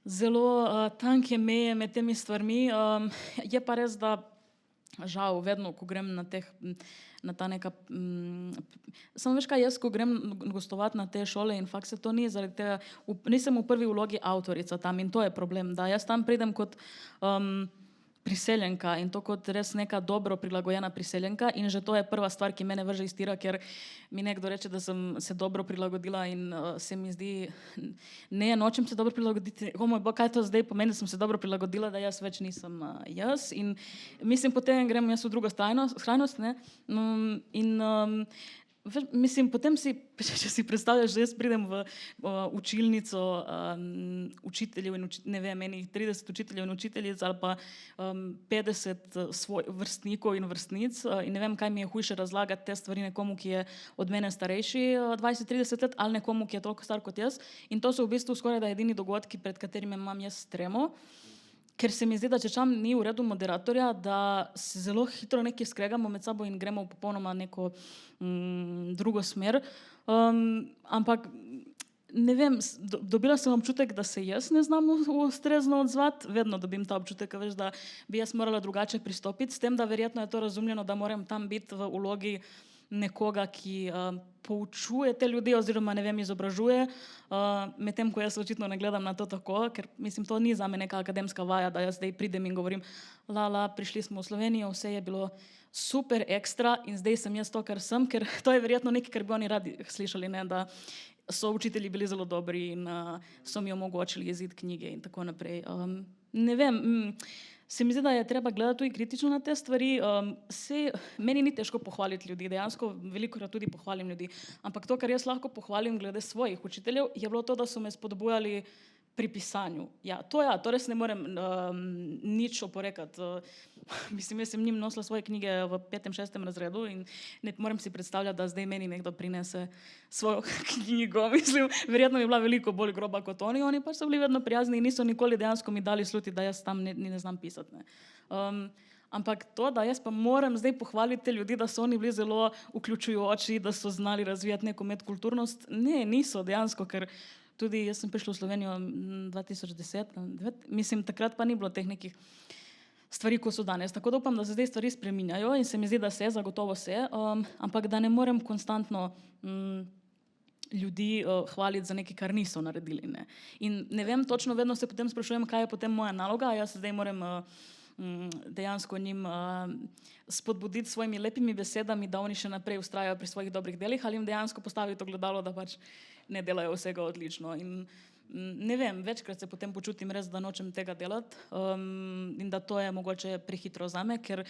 zelo tanke meje med temi stvarmi. Je pa res, da žal, vedno, ko grem na ta neka... Samo veš kaj, jaz, ko grem gostovati na te šole in fakse, to ni zaradi tega... Nisem v prvi vlogi avtorica tam in to je problem, da jaz tam pridem kot priseljenka in to kot res neka dobro prilagojena priseljenka in že to je prva stvar, ki mene vrže iz tira, ker mi nekdo reče, da sem se dobro prilagodila in se mi zdi, ne, nočem se dobro prilagoditi, o moj bog, kaj to zdaj pomeni, da sem se dobro prilagodila, da jaz več nisem jaz in mislim, potem grem jaz v drugo skrajnost, ne, mislim, potem če si predstavljaš, da jaz pridem v učilnico učiteljev in ne vem, enih 30 učiteljev in učiteljic ali pa 50 vrstnikov in vrstnic in ne vem, kaj mi je hujše razlagati te stvari nekomu, ki je od mene starejši 20-30 let ali nekomu, ki je toliko star kot jaz in to so v bistvu skoraj da edini dogodki, pred katerimi imam jaz tremo. Ker se mi zdi, da če tam ni v redu moderatorja, da se zelo hitro nekaj skregamo med sabo in gremo v popolnoma neko drugo smer. Ampak ne vem, dobila sem občutek, da se jaz ne znam ustrezno odzvati, vedno dobim ta občutek, veš, da bi jaz morala drugače pristopiti, s tem, da verjetno je to razumljeno, da moram tam biti v vlogi nekoga, ki poučuje te ljudi oziroma, ne vem, izobražuje, medtem ko jaz očitno ne gledam na to tako, ker mislim, to ni zame neka akademska vaja, da jaz zdaj pridem in govorim, prišli smo v Slovenijo, vse je bilo super ekstra in zdaj sem jaz to, kar sem, ker to je verjetno nekaj, kar bi oni radi slišali, ne, da so učitelji bili zelo dobri in so mi omogočili jeziti knjige in tako naprej. Ne vem, se mi zdi, da je treba gledati tudi kritično na te stvari. Meni ni težko pohvaliti ljudi, dejansko velikokrat tudi pohvalim ljudi, ampak to, kar jaz lahko pohvalim glede svojih učiteljev, je bilo to, da so me spodbujali pri pisanju. Ja, to res ne morem nič oporekati. Mislim, jaz sem njim nosila svoje knjige v 5. 6. razredu in ne morem si predstavljati, da zdaj meni nekdo prinese svojo knjigo. Mislim, verjetno bi bila veliko bolj groba kot oni pa so bili vedno prijazni in niso nikoli dejansko mi dali sluti, da jaz tam ne znam pisati. Ne. Ampak to, da jaz pa moram zdaj pohvaliti te ljudi, da so oni bili zelo vključujoči, da so znali razvijati neko medkulturnost, ne, niso dejansko, ker tudi jaz sem prišla v Slovenijo 2010, mislim, takrat pa ni bilo teh nekih stvari, ko so danes. Tako da upam, da se zdaj stvari spreminjajo in se mi zdi, da se, zagotovo se, ampak da ne morem konstantno ljudi hvaliti za nekaj, kar niso naredili. Ne. In ne vem, točno vedno se potem sprašujem, kaj je potem moja naloga, jaz zdaj moram dejansko njim spodbuditi s svojimi lepimi besedami, da oni še naprej vztrajajo pri svojih dobrih delih, ali jim dejansko postaviti ogledalo, da pač ne delajo vsega odlično. In ne vem, večkrat se potem počutim res, da nočem tega delati in da to je mogoče prehitro zame, ker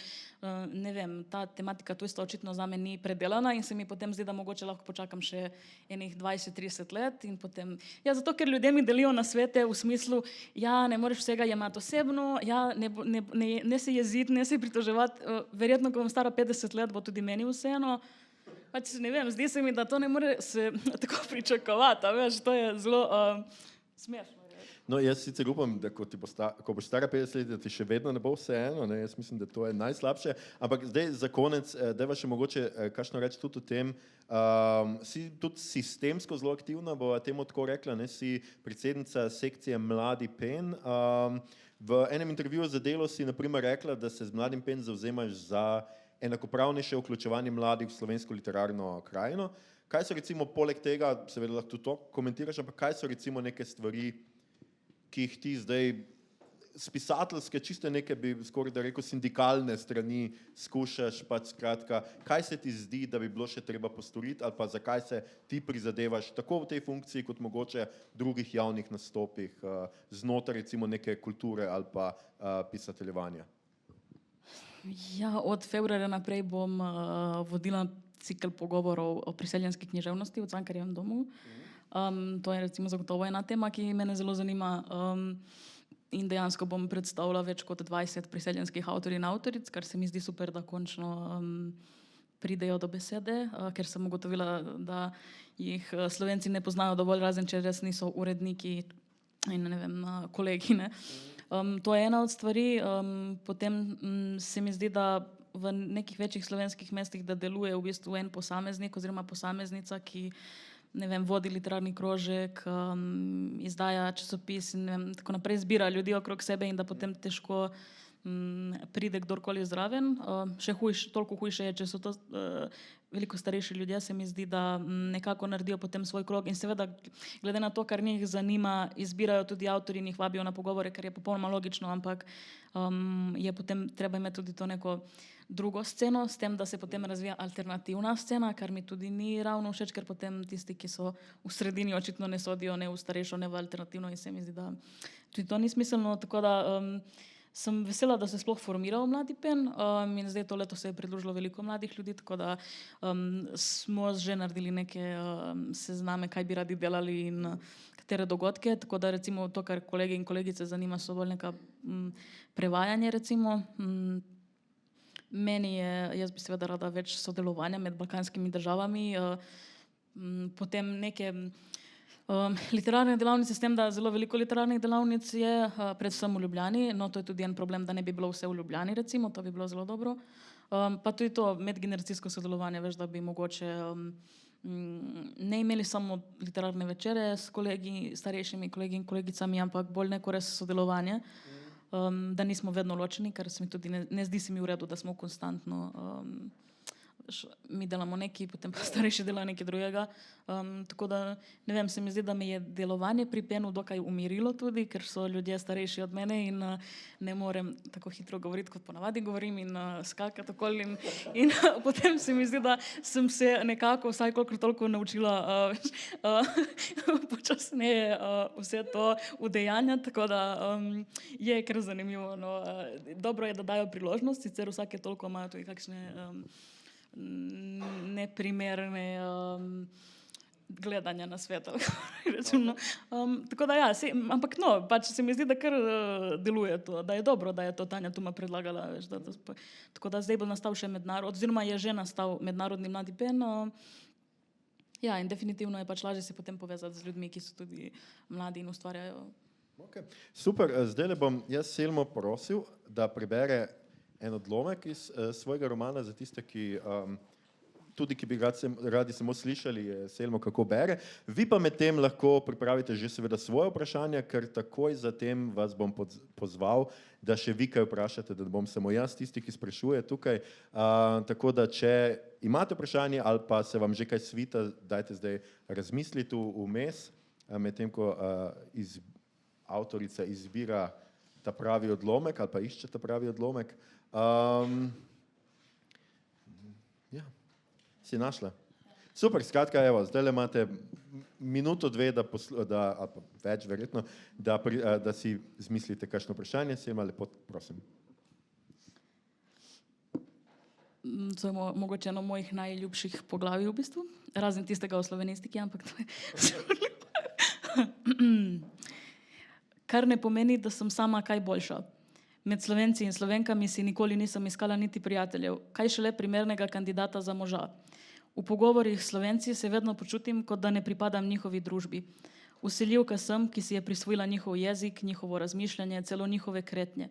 ne vem, ta tematika tujstva očitno zame ni predelana in se mi potem zdi, da mogoče lahko počakam še enih 20-30 let in potem, ja, zato ker ljudje mi delijo nasvete v smislu, ja, ne moreš vsega jemati osebno, ja, ne se jeziti, ne se pritoževati, verjetno, ko bom stara 50 let, bo tudi meni vseeno. Pač ne vem, zdi se mi, da to ne more se tako pričakovati, veš, to je zelo smešno. No, jaz sicer upam, da ko boš stara 50 let, da ti še vedno ne bo vseeno, ne? Jaz mislim, da to je najslabše. Ampak zdaj za konec, dajva še mogoče kakšno reči tudi o tem, si tudi sistemsko zelo aktivna, bo temu tako rekla, ne? Si predsednica sekcije Mladi PEN. V enem intervjuju za Delo si naprimer rekla, da se z Mladim PEN zavzemaš za enakopravnejše vključevanje mladih v slovensko literarno krajino. Kaj so recimo poleg tega, seveda lahko tudi to komentiraš, ampak kaj so recimo neke stvari, ki jih ti zdaj s pisateljske, čiste neke bi skoraj da rekel sindikalne strani skušaš, pač skratka, kaj se ti zdi, da bi bilo še treba postoriti ali pa zakaj se ti prizadevaš tako v tej funkciji kot mogoče drugih javnih nastopih znotraj recimo neke kulture ali pa pisateljevanja? Ja, od februarja naprej bom vodila cikl pogovorov o priseljenski književnosti v Cankarjevem domu. To je recimo zagotovo ena tema, ki mene zelo zanima. In dejansko bom predstavila več kot 20 priseljenskih avtorjev in avtoric, kar se mi zdi super, da končno pridejo do besede, ker sem ugotovila, da jih Slovenci ne poznajo dovolj, razen če res niso uredniki in ne vem, kolegi, ne. To je ena od stvari, potem se mi zdi, da v nekih večjih slovenskih mestih, da deluje v bistvu en posameznik oziroma posameznica, ki ne vem, vodi literarni krožek, izdaja časopis in ne vem, tako naprej, zbira ljudi okrog sebe in da potem težko pride kdorkoli zraven. Še toliko hujše je, če so to veliko starejši ljudje, se mi zdi, da nekako naredijo potem svoj krog in seveda, glede na to, kar njih zanima, izbirajo tudi avtorji in jih vabijo na pogovore, kar je popolnoma logično, ampak je potem treba imeti tudi to neko drugo sceno, s tem, da se potem razvija alternativna scena, kar mi tudi ni ravno všeč, ker potem tisti, ki so v sredini, očitno ne sodijo ne v starejšo, ne v alternativno in se mi zdi, da tudi to ni smiselno, tako da sem vesela, da se sploh formiral Mladi PEN in zdaj to leto se je pridružilo veliko mladih ljudi, tako da smo že naredili neke sezname, kaj bi radi delali in katere dogodke, tako da recimo to, kar kolegi in kolegice zanima, so bolj neka prevajanje recimo. Meni je, jaz bi seveda rada več sodelovanja med balkanskimi državami, potem neke literarne delavnice, s tem, da zelo veliko literarnih delavnic je, predvsem v Ljubljani, no to je tudi en problem, da ne bi bilo vse v Ljubljani recimo, to bi bilo zelo dobro. Pa tudi to medgeneracijsko sodelovanje, veš, da bi mogoče ne imeli samo literarne večere s kolegi, starejšimi kolegi in kolegicami, ampak bolj neko res sodelovanje, da nismo vedno ločeni, ker se mi tudi ne zdi se mi v redu, da smo konstantno mi delamo nekaj, potem pa starejši delajo nekaj drugega. Tako da, ne vem, se mi zdi, da me je delovanje pri PEN-u dokaj umirilo tudi, ker so ljudje starejši od mene in ne morem tako hitro govoriti, kot ponavadi govorim in skakati okoli in potem se mi zdi, da sem se nekako vsaj kolikor toliko naučila počasneje vse to udejanjati, tako da je kar zanimivo, no. Dobro je, da dajo priložnost, sicer vsake toliko imajo tudi kakšne neprimerne gledanja na svet, tako da ja, ampak no, pač se mi zdi, da kar deluje to, da je dobro, da je to Tanja Tuma predlagala, veš, tako da zdaj bo nastal še oziroma je že nastal mednarodni Mladi PEN, ja, in definitivno je pač lažje se potem povezati z ljudmi, ki so tudi mladi in ustvarjajo. Okay. Super, zdaj bom jaz Selmo prosil, da prebere en odlomek iz svojega romana za tiste, ki tudi, ki bi radi samo slišali Selmo, kako bere. Vi pa med tem lahko pripravite že seveda svoje vprašanja, ker takoj zatem vas bom pozval, da še vi kaj vprašate, da bom samo jaz tisti, ki sprašuje tukaj. Tako da, če imate vprašanje ali pa se vam že kaj svita, dajte zdaj razmisliti vmes, medtem ko avtorica izbira ta pravi odlomek ali pa išče ta pravi odlomek. Ja, si našla? Super, skratka, evo, zdaj imate minuto, dve, ali pa več verjetno, da si zmislite kakšno vprašanje. Selma, lepo prosim. To je mogoče eno mojih najljubših poglavij v bistvu, razen tistega o slovenistiki, ampak to je kar ne pomeni, da sem sama kaj boljša. Med Slovenci in Slovenkami si nikoli nisem iskala niti prijateljev, kaj šele primernega kandidata za moža. V pogovorih s Slovenci se vedno počutim, kot da ne pripadam njihovi družbi. Vsiljivka sem, ki si je prisvojila njihov jezik, njihovo razmišljanje, celo njihove kretnje.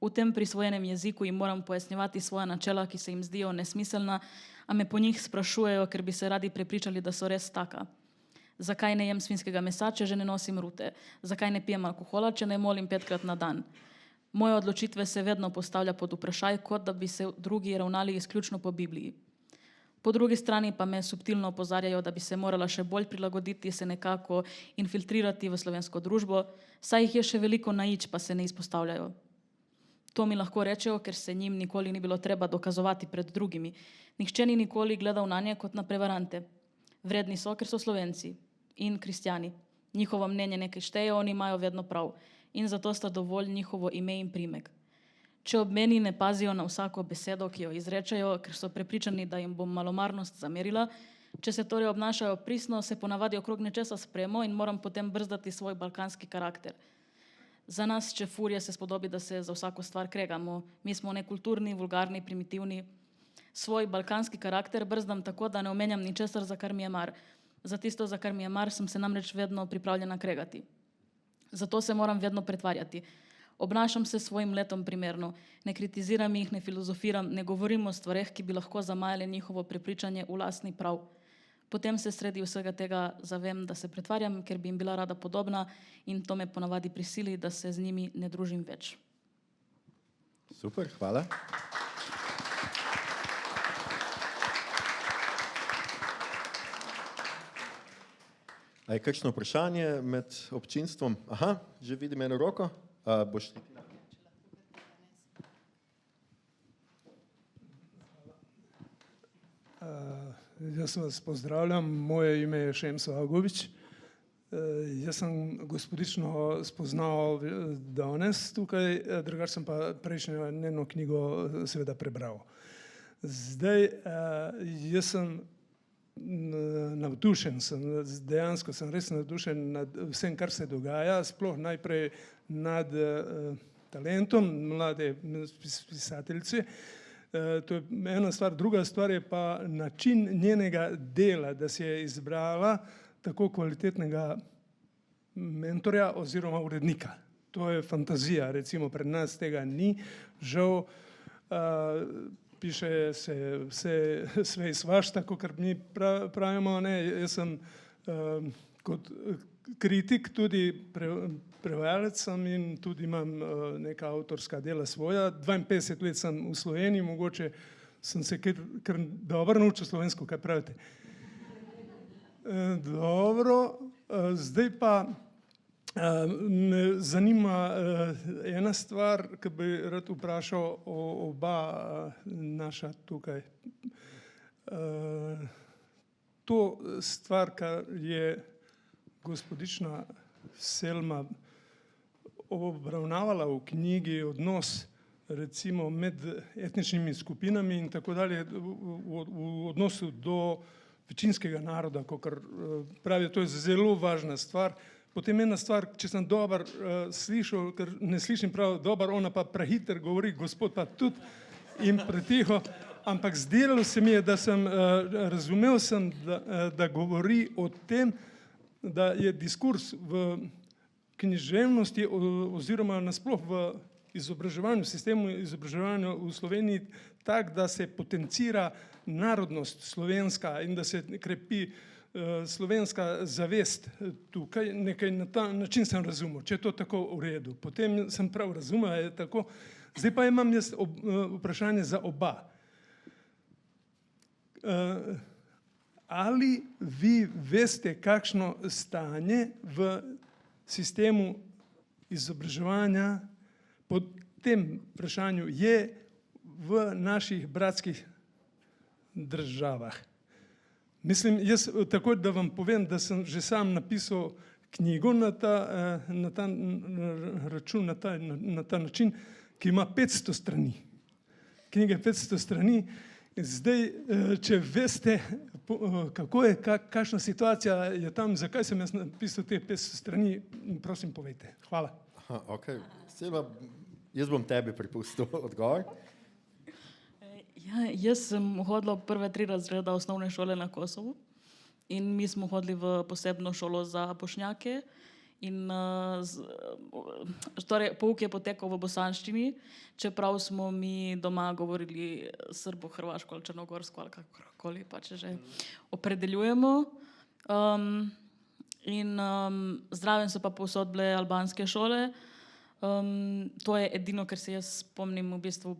V tem prisvojenem jeziku jim moram pojasnjevati svoja načela, ki se jim zdijo nesmiselna, a me po njih sprašujejo, ker bi se radi prepričali, da so res taka. Zakaj ne jem svinjskega mesa, če že ne nosim rute? Zakaj ne pijem alkohola, če ne molim 5-krat na dan? Moje odločitve se vedno postavlja pod vprašaj, kot da bi se drugi ravnali izključno po Bibliji. Po drugi strani pa me subtilno opozarjajo, da bi se morala še bolj prilagoditi, se nekako infiltrirati v slovensko družbo, saj jih je še veliko naič, pa se ne izpostavljajo. To mi lahko rečejo, ker se njim nikoli ni bilo treba dokazovati pred drugimi. Nihče ni nikoli gledal na nje kot na prevarante. Vredni so, ker so Slovenci in kristjani. Njihovo mnenje nekaj šteje, oni imajo vedno prav. In zato sta dovolj njihovo ime in primek. Če ob meni ne pazijo na vsako besedo, ki jo izrečejo, ker so prepričani, da jim bom malomarnost zamerila, če se torej obnašajo pristno, se ponavadi okrog nečesa spremo in moram potem brzdati svoj balkanski karakter. Za nas, če furje se spodobi, da se za vsako stvar kregamo. Mi smo nekulturni, vulgarni, primitivni. Svoj balkanski karakter brzdam tako, da ne omenjam ničesar, za kar mi je mar. Za tisto, za kar mi je mar, sem se namreč vedno pripravljena kregati. Zato se moram vedno pretvarjati. Obnašam se svojim letom primerno. Ne kritiziram jih, ne filozofiram, ne govorim o stvareh, ki bi lahko zamajale njihovo prepričanje v lastni prav. Potem se sredi vsega tega zavem, da se pretvarjam, ker bi jim bila rada podobna in to me ponavadi prisili, da se z njimi ne družim več. Super, hvala. A je kakšno vprašanje med občinstvom? Aha, že vidim eno roko. Boš ti? Jaz vas pozdravljam, moje ime je Šemso Agovič. Jaz sem gospodično spoznal danes tukaj, drugače sem pa prejšnjo njeno knjigo seveda prebral. Zdaj, jaz sem navdušen, dejansko sem res navdušen nad vsem, kar se dogaja, sploh najprej nad talentom mlade pisateljice. To je ena stvar, druga stvar je pa način njenega dela, da si je izbrala tako kvalitetnega mentorja oziroma urednika. To je fantazija, recimo pred nas tega ni, žal. Piše se vse svašta, kakor mi pravimo. Jaz sem kot kritik tudi prevajalec sem in tudi imam neka avtorska dela svoja. 52 let sem v Sloveniji, mogoče sem se kar dobro naučil slovensko, kaj pravite. Dobro, zdaj pa me zanima ena stvar, ki bi rad vprašal oba naša tukaj. To stvar, kar je gospodična Selma obravnavala v knjigi, odnos recimo med etničnimi skupinami in tako dalje, v odnosu do večinskega naroda, kakor pravijo, to je zelo važna stvar. Potem ena stvar, če sem dobro slišal, ker ne slišim prav dobro, ona pa prehiter govori, gospod pa tudi in pretiho, ampak zdelo se mi je, da sem razumel sem, da govori o tem, da je diskurs v književnosti oziroma nasploh v izobraževanju, sistemu izobraževanja v Sloveniji tak, da se potencira narodnost slovenska in da se krepi slovenska zavest tukaj, nekaj na ta način sem razumel, če je to tako v redu. Potem sem prav razumel, je tako. Zdaj pa imam jaz vprašanje za oba. Ali vi veste, kakšno stanje v sistemu izobraževanja po tem vprašanju je v naših bratskih državah? Mislim, jaz tako, da vam povem, da sem že sam napisal knjigo na ta račun, na ta način, ki ima 500 strani. Knjiga je 500 strani. Zdaj, če veste, kako je, kakšna situacija je tam, zakaj sem jaz napisal te 500 strani, prosim povejte. Hvala. Okay. Selma, jaz bom tebi pripustil odgovor. Ja, jaz sem hodila prve 3 razreda osnovne šole na Kosovu in mi smo hodili v posebno šolo za Bošnjake. In, torej, pouk je potekal v bosanščini, čeprav smo mi doma govorili srbo, hrvaško ali črnogorsko ali kakorkoli pa če že opredeljujemo. Zraven so pa povsod bile albanske šole. To je edino, kar se jaz spomnim v bistvu,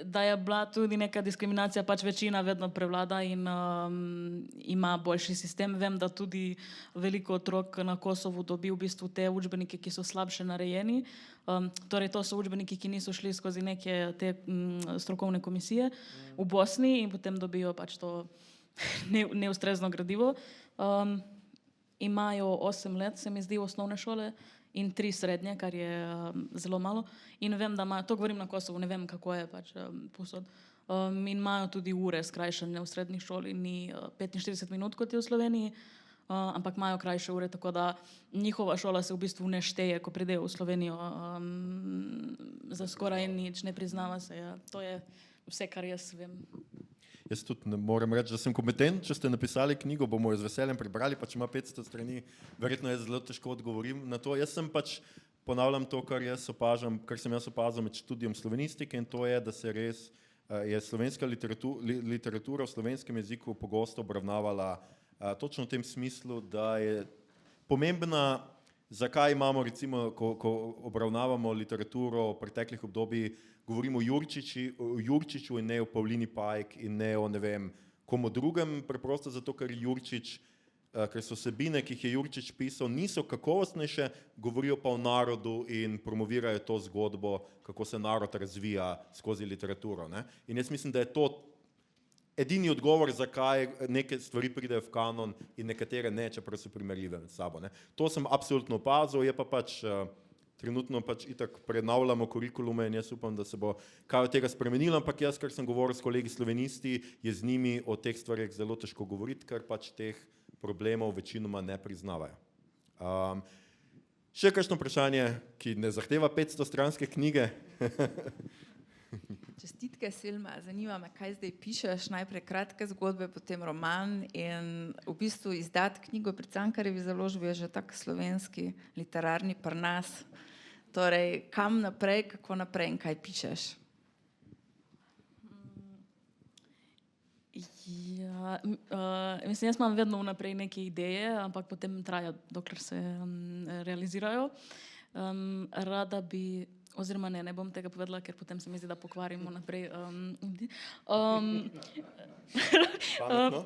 da je bila tudi neka diskriminacija, pač večina vedno prevlada in ima boljši sistem. Vem, da tudi veliko otrok na Kosovu dobi v bistvu te učbenike, ki so slabše narejeni. Torej, to so učbeniki, ki niso šli skozi neke te strokovne komisije v Bosni in potem dobijo pač to neustrezno gradivo. Imajo 8 let, se mi zdi, osnovne šole in 3 srednje, kar je zelo malo. In vem, da imajo, to govorim na Kosovu, ne vem, kako je pač povsod. In imajo tudi ure skrajšane v srednjih šoli, ni 45 minut, kot je v Sloveniji, ampak imajo krajše ure, tako da njihova šola se v bistvu ne šteje, ko pridejo v Slovenijo. Za skoraj nič, ne priznava se. Ja. To je vse, kar jaz vem. Jaz tudi ne morem reči, da sem kompetent. Če ste napisali knjigo, bomo jo z veseljem prebrali, pa če ima 500 strani, verjetno jaz zelo težko odgovorim na to. Jaz sem pač, ponavljam to, kar sem jaz opazil med študijem slovenistike, in to je, da se res je slovenska literatura v slovenskem jeziku pogosto obravnavala točno v tem smislu, da je pomembna, zakaj imamo recimo, ko obravnavamo literaturo v preteklih obdobjih, govorimo o Jurčiču in ne o Pavlini Pajk in ne o ne vem komu drugem, preprosto zato, ker so vsebine, ki jih je Jurčič pisal, niso kakovostnejše, govorijo pa o narodu in promovirajo to zgodbo, kako se narod razvija skozi literaturo. Ne? In jaz mislim, da je to edini odgovor, zakaj neke stvari pridejo v kanon in nekatere ne, čeprav so primerljive med sabo. Ne? To sem absolutno opazil, je pa pač trenutno pač itak prenavljamo kurikulume in jaz upam, da se bo kaj od tega spremenilo, ampak jaz, ker sem govoril s kolegi slovenisti, je z njimi o teh stvarih zelo težko govoriti, ker pač teh problemov večinoma ne priznavajo. Še kakšno vprašanje, ki ne zahteva 500 stranske knjige? Čestitke, Selma. Zanima me, kaj zdaj pišeš, najprej kratke zgodbe, potem roman in v bistvu izdati knjigo pri Cankarjevi založbi je že tak slovenski literarni prnas. Torej, kam naprej, kako naprej in kaj pišeš? Ja, mislim, jaz imam vedno vnaprej neke ideje, ampak potem traja, dokler se realizirajo. Rada bi, oziroma ne bom tega povedala, ker potem se mi zdi, da pokvarimo naprej.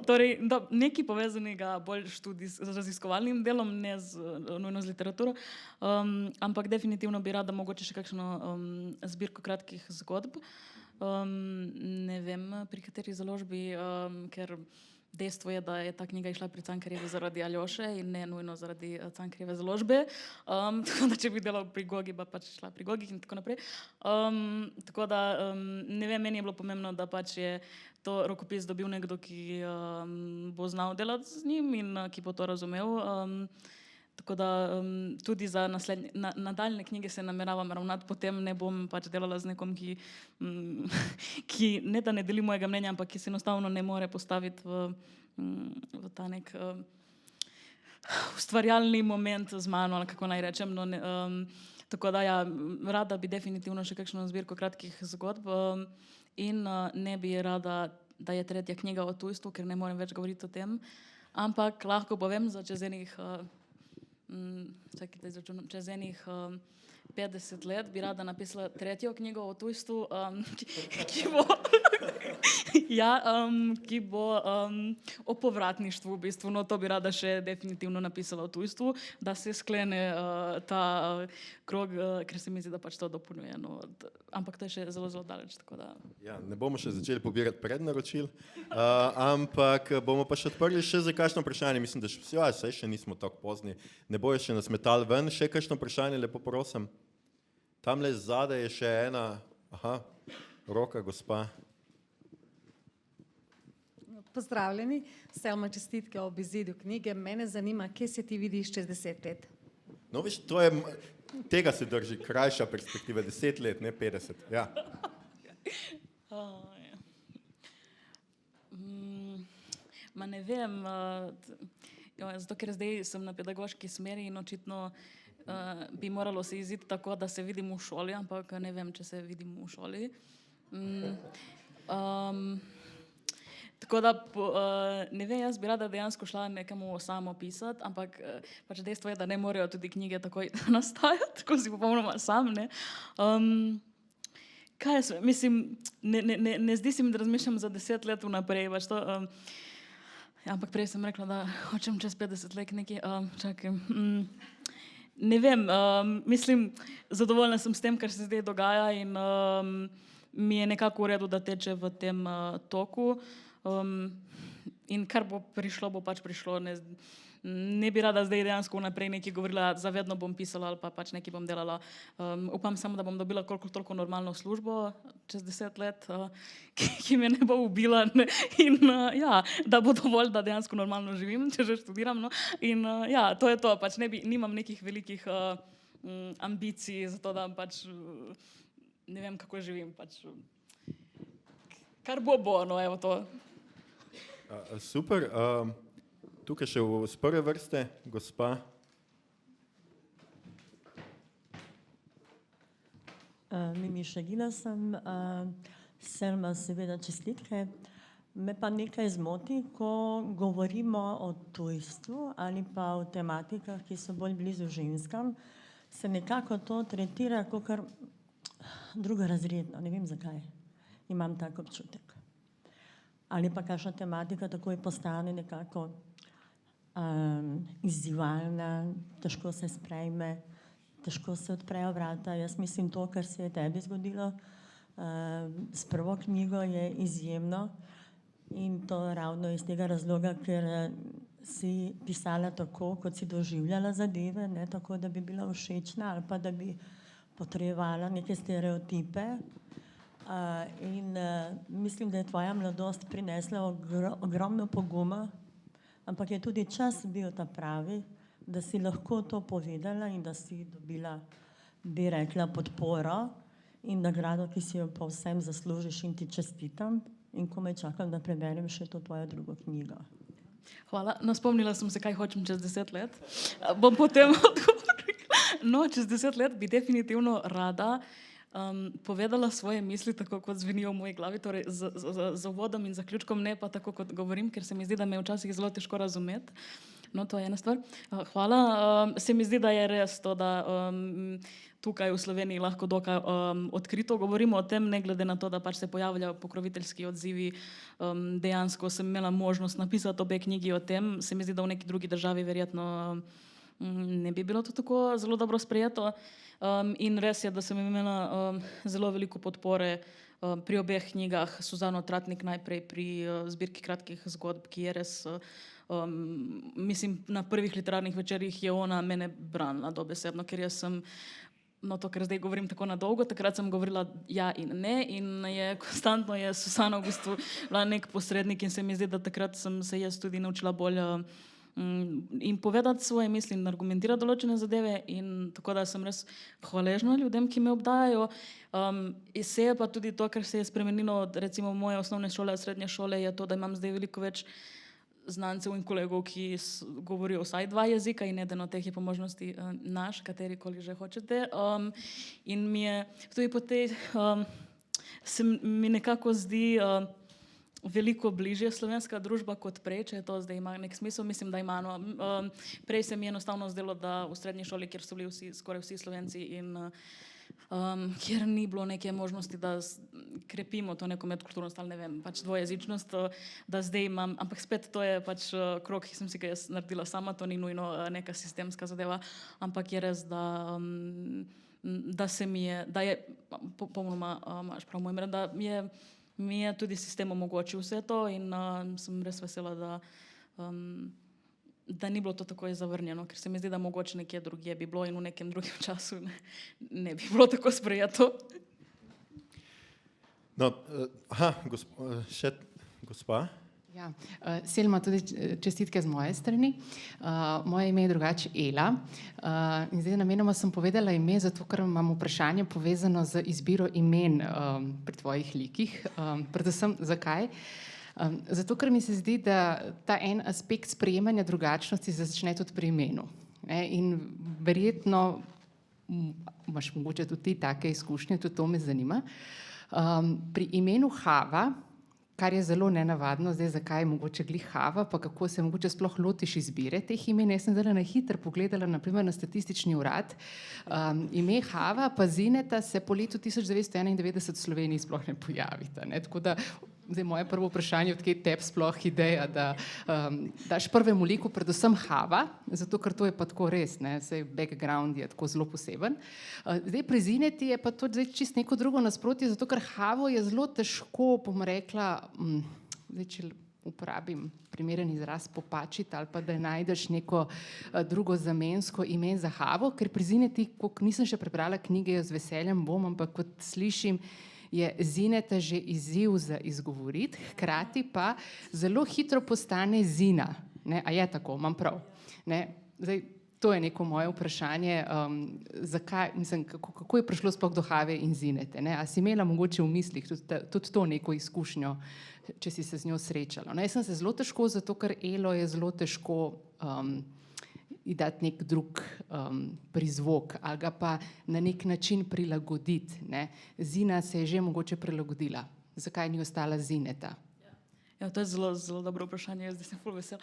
Torej, nekaj povezanega bolj z raziskovalnim delom, ne nujno z literaturo, ampak definitivno bi rada mogoče še kakšno zbirko kratkih zgodb. Ne vem, pri kateri založbi, ker dejstvo je, da je ta knjiga išla pri Cankarjevi zaradi Aljoše in ne nujno zaradi Cankarjeve založbe. Tako da, če bi delal pri Gogi, pa pač šla pri Gogih in tako naprej. Tako da, ne vem, meni je bilo pomembno, da pač je to rokopis dobil nekdo, ki bo znal delati z njim in ki bo to razumel. Tako da tudi za nadaljne knjige se nameravam ravnati, potem ne bom pač delala z nekom, ki ne da ne deli mojega mnenja, ampak ki se enostavno ne more postaviti v ta nek ustvarjalni moment z mano, ali kako naj rečem. Tako da ja, rada bi definitivno še kakšno zbirko kratkih zgodb in ne bi rada, da je 3. knjiga o tujstvu, ker ne morem več govoriti o tem, ampak lahko povem za čez enih čez enih 50 let bi rada napisala 3. knjigo o tujstvu, ki bo o povratništvu v bistvu. No, to bi rada še definitivno napisala o tujstvu, da se sklene ta krog, ker se mi zdi, da pač to dopolnjuje. No, ampak to je še zelo, zelo daleč. Tako da. Ja, ne bomo še začeli pobirati prednaročil, ampak bomo pa še odprli še za kakšno vprašanje. Mislim, da še nismo tako pozni. Ne bojo še nas metali ven. Še kakšno vprašanje, lepo prosim. Tamle zadaj je še ena. Aha, roka, gospa. Pozdravljeni, Selma, čestitke ob izidu knjige. Mene zanima, kje se ti vidiš čez 10 let? No, veš, tega se drži krajša perspektiva, 10 let, ne 50. Ja. Ma ne vem, zato ker zdaj sem na pedagoški smeri in očitno bi moralo se iziti tako, da se vidim v šoli, ampak ne vem, če se vidim v šoli. Tako da, ne vem, jaz bi rada dejansko šla nekemu samo pisati, ampak pač dejstvo je, da ne morejo tudi knjige takoj nastajati, tako si popolnoma sam, ne. Kaj jaz, mislim, ne zdi se mi, da razmišljam za 10 let vnaprej, pač to, ampak prej sem rekla, da hočem čez 50 let nekaj, čakaj, ne vem, mislim, zadovoljna sem s tem, kar se zdaj dogaja in mi je nekako v redu, da teče v tem toku. In kar bo prišlo, bo pač prišlo. Ne bi rada zdaj dejansko vnaprej nekaj govorila, zavedno bom pisala ali pa pač nekaj bom delala. Upam samo, da bom dobila koliko toliko normalno službo čez 10 let, ki me ne bo ubila in ja, da bo dovolj, da dejansko normalno živim, če že študiram. No. In ja, to je to. Pač nimam nekih velikih ambicij za to, da pač ne vem, kako živim. Pač, kar bo, no, evo to. Super. Tukaj še z prve vrste, gospa. Mimiša Gila sem, Selma seveda čestitke. Me pa nekaj zmoti, ko govorimo o tujstvu ali pa o tematikah, ki so bolj blizu ženskam, se nekako to tretira kakor drugorazredno, ne vem zakaj. Imam tak občutek. Ali pa kakšna tematika takoj postane nekako izzivalna, težko se sprejme, težko se odprejo vrata. Jaz mislim, to, kar se je tebi zgodilo s prvo knjigo, je izjemno in to ravno iz tega razloga, ker si pisala tako, kot si doživljala zadeve, ne tako, da bi bila všečna ali pa da bi potrebovala neke stereotipe. In mislim, da je tvoja mladost prinesla ogromno poguma, ampak je tudi čas bil ta pravi, da si lahko to povedala in da si dobila, bi rekla, podporo in nagrado, ki si jo povsem zaslužiš in ti čestitam in komaj čakam, da preberem še to tvojo drugo knjigo. Hvala. No, spomnila sem se, kaj hočem čez 10 let. Bom potem odgovorila. No, čez 10 let bi definitivno rada povedala svoje misli, tako kot zvenijo v moji glavi, torej z uvodom in zaključkom, ne pa tako, kot govorim, ker se mi zdi, da me včasih zelo težko razumeti. No, to je ena stvar. Hvala. Se mi zdi, da je res to, da tukaj v Sloveniji lahko dokaj odkrito govorimo o tem, ne glede na to, da pač se pojavljajo pokroviteljski odzivi. Dejansko sem imela možnost napisati obe knjigi o tem. Se mi zdi, da v neki drugi državi verjetno ne bi bilo to tako zelo dobro sprejeto. In res je, da sem imela zelo veliko podpore pri obeh knjigah. Suzano Tratnik najprej pri zbirki kratkih zgodb, ki je res, mislim, na prvih literarnih večerih je ona mene branila dobesedno, ker jaz sem, no to, ker zdaj govorim tako na dolgo, takrat sem govorila ja in ne in je konstantno je Suzana v bistvu bila nek posrednik in se mi zdi, da takrat sem se jaz tudi naučila bolj in povedati svoje misli in argumentirati določene zadeve in tako da sem res hvaležna ljudem, ki me obdajajo. Se je pa tudi to, kar se je spremenilo od recimo moje osnovne šole a srednje šole, je to, da imam zdaj veliko več znancev in kolegov, ki govorijo vsaj 2 jezika in eden od teh je po možnosti naš, katerikoli že hočete. In mi je tudi po tej, se mi nekako zdi veliko bližje slovenska družba kot prej, če to zdaj ima nek smisel, mislim, da ima. No. Prej se mi je enostavno zdelo, da v srednji šoli, kjer so bili skoraj vsi Slovenci in kjer ni bilo neke možnosti, da krepimo to neko medkulturnost ali ne vem, pač dvojezičnost, da zdaj imam, ampak spet to je pač krog, ki sem si ga jaz naredila sama, to ni nujno neka sistemska zadeva, ampak je res, da se mi je, da je, popolnoma imaš prav moj mre, da mi je tudi sistem omogočil vse to in sem res vesela, da ni bilo to takoj zavrnjeno, ker se mi zdi, da mogoče nekje drugje bi bilo in v nekem drugem času ne bi bilo tako sprejeto. No, še gospa. Ja, Selma, tudi čestitke z moje strani. Moje ime je drugače Ela. In zdaj namenoma sem povedala ime, zato ker imam vprašanje povezano z izbiro imen pri tvojih likih. Predvsem zakaj? Zato, ker mi se zdi, da ta en aspekt sprejemanja drugačnosti začne tudi pri imenu. Ne? In verjetno imaš mogoče tudi ti take izkušnje, tudi to me zanima. Pri imenu Hava, kar je zelo nenavadno, zdaj zakaj je mogoče glih Hava, pa kako se mogoče sploh lotiš izbire teh imen. Jaz sem zdaj na hitro pogledala naprimer na statistični urad. Ime Hava pa Zineta se po letu 1991 v Sloveniji sploh ne pojavita. Ne? Tako da zdaj moje prvo vprašanje, odkje tebi sploh ideja, da daš prvemu liku predvsem Hava, zato ker to je pa tako res, ne? Saj background je tako zelo poseben. Zdaj pri Zineti je pa to zdaj čist neko drugo nasprotje, zato ker Havo je zelo težko, bom rekla, zdaj če uporabim primeren izraz, popačiti ali pa da najdeš neko drugo zamensko ime za Havo, ker pri Zineti, koliko nisem še prebrala knjige, jo z veseljem bom, ampak kot slišim, je Zineta že izziv za izgovoriti, hkrati pa zelo hitro postane Zina. Ne? A je tako, imam prav? Ne? Zdaj, to je neko moje vprašanje, zakaj, mislim, kako je prišlo sploh do Have in Zinete? Ne? A si imela mogoče v mislih tudi to neko izkušnjo, če si se z njo srečala? No, jaz sem se zelo težko, zato ker Elo je zelo težko ji dati nek drug prizvok ali ga pa na nek način prilagoditi. Ne? Zina se je že mogoče prilagodila. Zakaj ni ostala Zineta? Ja, to je zelo, zelo dobro vprašanje, zdaj sem ful vesela.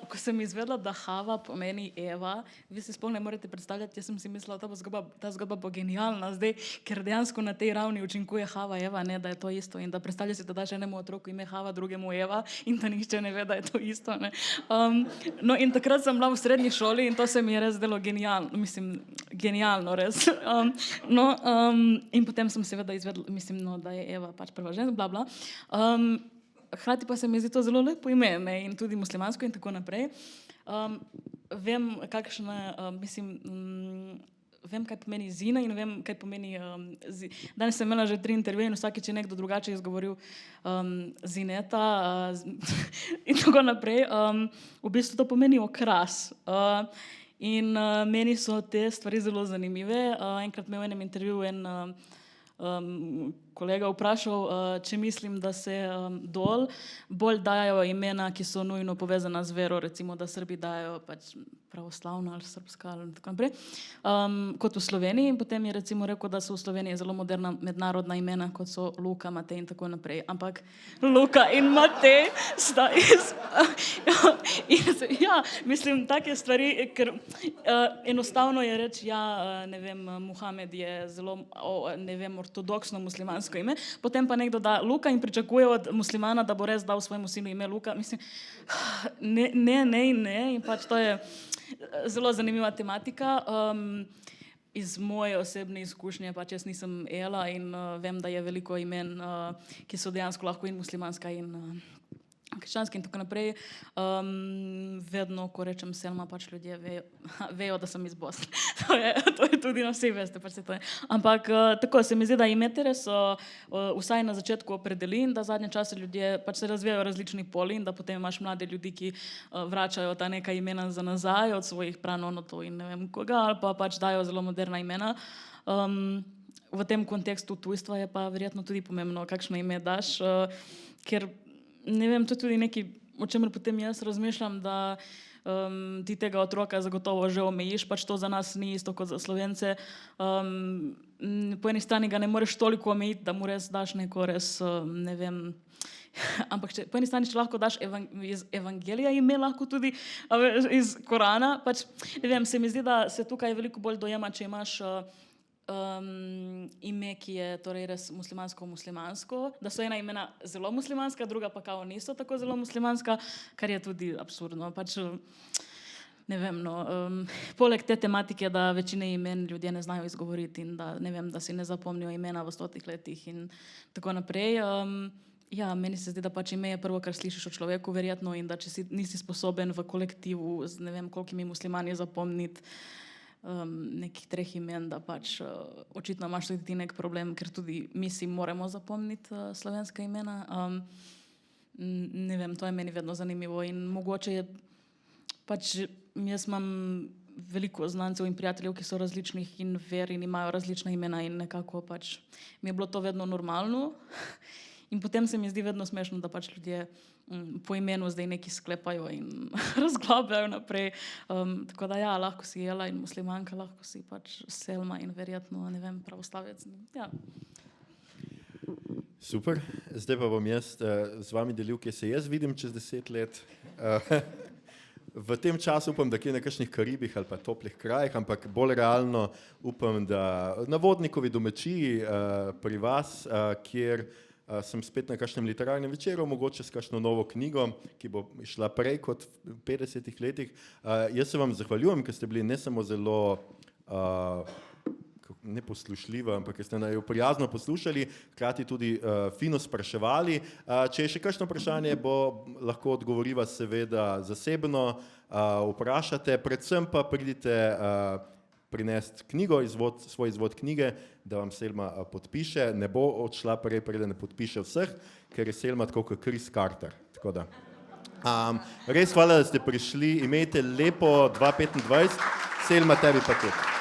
Ko sem izvedela, da Hava pomeni Eva, vi si sploh ne morete predstavljati, jaz sem si mislila, ta zgodba bo genialna zdaj, ker dejansko na tej ravni učinkuje Hava, Eva, ne, da je to isto in da predstavlja si, da daš enemu otroku ime Hava, drugemu Eva in da nihče ne ve, da je to isto. Ne. No in takrat sem bila v srednji šoli in to se mi je res zdelo genialno, mislim, genialno res. In potem sem seveda izvedela, mislim, no, da je Eva pač prva ženska, bla, bla. Hkrati pa se mi zdi to zelo lepo ime, ne, in tudi muslimansko in tako naprej. Vem, vem, kaj pomeni Zina in vem, kaj pomeni danes sem imela že 3 intervjuje in vsakič je nekdo drugače izgovoril Zineta in tako naprej. V bistvu to pomeni okras. In meni so te stvari zelo zanimive. Enkrat me v enem intervjuju en kolega vprašal, če mislim, da se dol bolj dajo imena, ki so nujno povezana z vero, recimo, da Srbi dajo pač pravoslavna ali srpska ali tako naprej, kot v Sloveniji. In potem je recimo rekel, da so v Sloveniji zelo moderna mednarodna imena, kot so Luka, Matej in tako naprej. Ampak Luka in Matej sta ja, mislim, take stvari, ker enostavno je reči, ja, ne vem, Muhamed je zelo, ne vem, ortodoksno muslimansko ime, potem pa nekdo da Luka in pričakuje od muslimana, da bo res dal svojemu sinu ime Luka. Mislim, ne, in pač to je zelo zanimiva tematika. Iz moje osebne izkušnje, pač jaz nisem Ela in vem, da je veliko imen, ki so dejansko lahko in muslimanska in krščanski in tako naprej. Vedno, ko rečem Selma, pač ljudje vejo, da sem iz Bosne. To je tudi na vsi veste, pač se to je. Ampak tako se mi zdi, da imetere so vsaj na začetku opredeli in da zadnje čase ljudje pač se razvijajo različni poli in da potem imaš mlade ljudi, ki vračajo ta neka imena za nazaj od svojih pranonotov in ne vem koga, ali pa pač dajo zelo moderna imena. V tem kontekstu tujstva je pa verjetno tudi pomembno, kakšno ime daš, ker ne vem, to je tudi nekaj, o čemer potem jaz razmišljam, da ti tega otroka zagotovo že omejiš, pač to za nas ni isto kot za Slovence. Po eni strani ga ne moreš toliko omejiti, da mu res daš neko res, ne vem, ampak po eni strani, če lahko daš iz evangelija ime, lahko tudi iz Korana, pač ne vem, se mi zdi, da se tukaj veliko bolj dojema, če imaš ime, ki je torej res muslimansko, da so ena imena zelo muslimanska, druga pa kao niso tako zelo muslimanska, kar je tudi absurdno. Pač, ne vem, no, poleg te tematike, da večine imen ljudje ne znajo izgovoriti in da, ne vem, da si ne zapomnijo imena v 100 letih in tako naprej. Ja, meni se zdi, da pač ime je prvo, kar slišiš o človeku, verjetno, in da če nisi sposoben v kolektivu z ne vem kolikimi muslimani zapomniti nekih 3 imen, da pač očitno imaš tudi ti nek problem, ker tudi mi si moramo zapomniti slovenska imena. Ne vem, to je meni vedno zanimivo in mogoče je pač, jaz imam veliko znancev in prijateljev, ki so različnih in ver in imajo različna imena in nekako pač mi je bilo to vedno normalno In potem se mi zdi vedno smešno, da pač ljudje po imenu zdaj nekaj sklepajo in razglabljajo naprej. Tako da ja, lahko si Jela in muslimanka, lahko si pač Selma in verjetno, ne vem, pravoslavec. Ja. Super, zdaj pa bom jaz z vami delil, kje se jaz vidim čez 10 let. V tem času upam, da kje na kakšnih Karibih ali pa toplih krajih, ampak bolj realno upam, da na Vodnikovi domačiji pri vas, kjer sem spet na kakšnem literarnem večeru, mogoče s kakšno novo knjigo, ki bo šla prej kot v 50 letih. Jaz se vam zahvaljujem, ker ste bili ne samo zelo neposlušljivi, ampak ker ste naju prijazno poslušali, hkrati tudi fino spraševali. Če je še kakšno vprašanje, bo lahko odgovoriva seveda zasebno, vprašate, predvsem pa pridite prinesti knjigo, svoj izvod knjige, da vam Selma podpiše. Ne bo odšla prej, preden ne podpiše vseh, ker je Selma tako kot Chris Carter. Tako da. Res hvala, da ste prišli. Imejte lepo 2025. Selma, tebi pa tudi.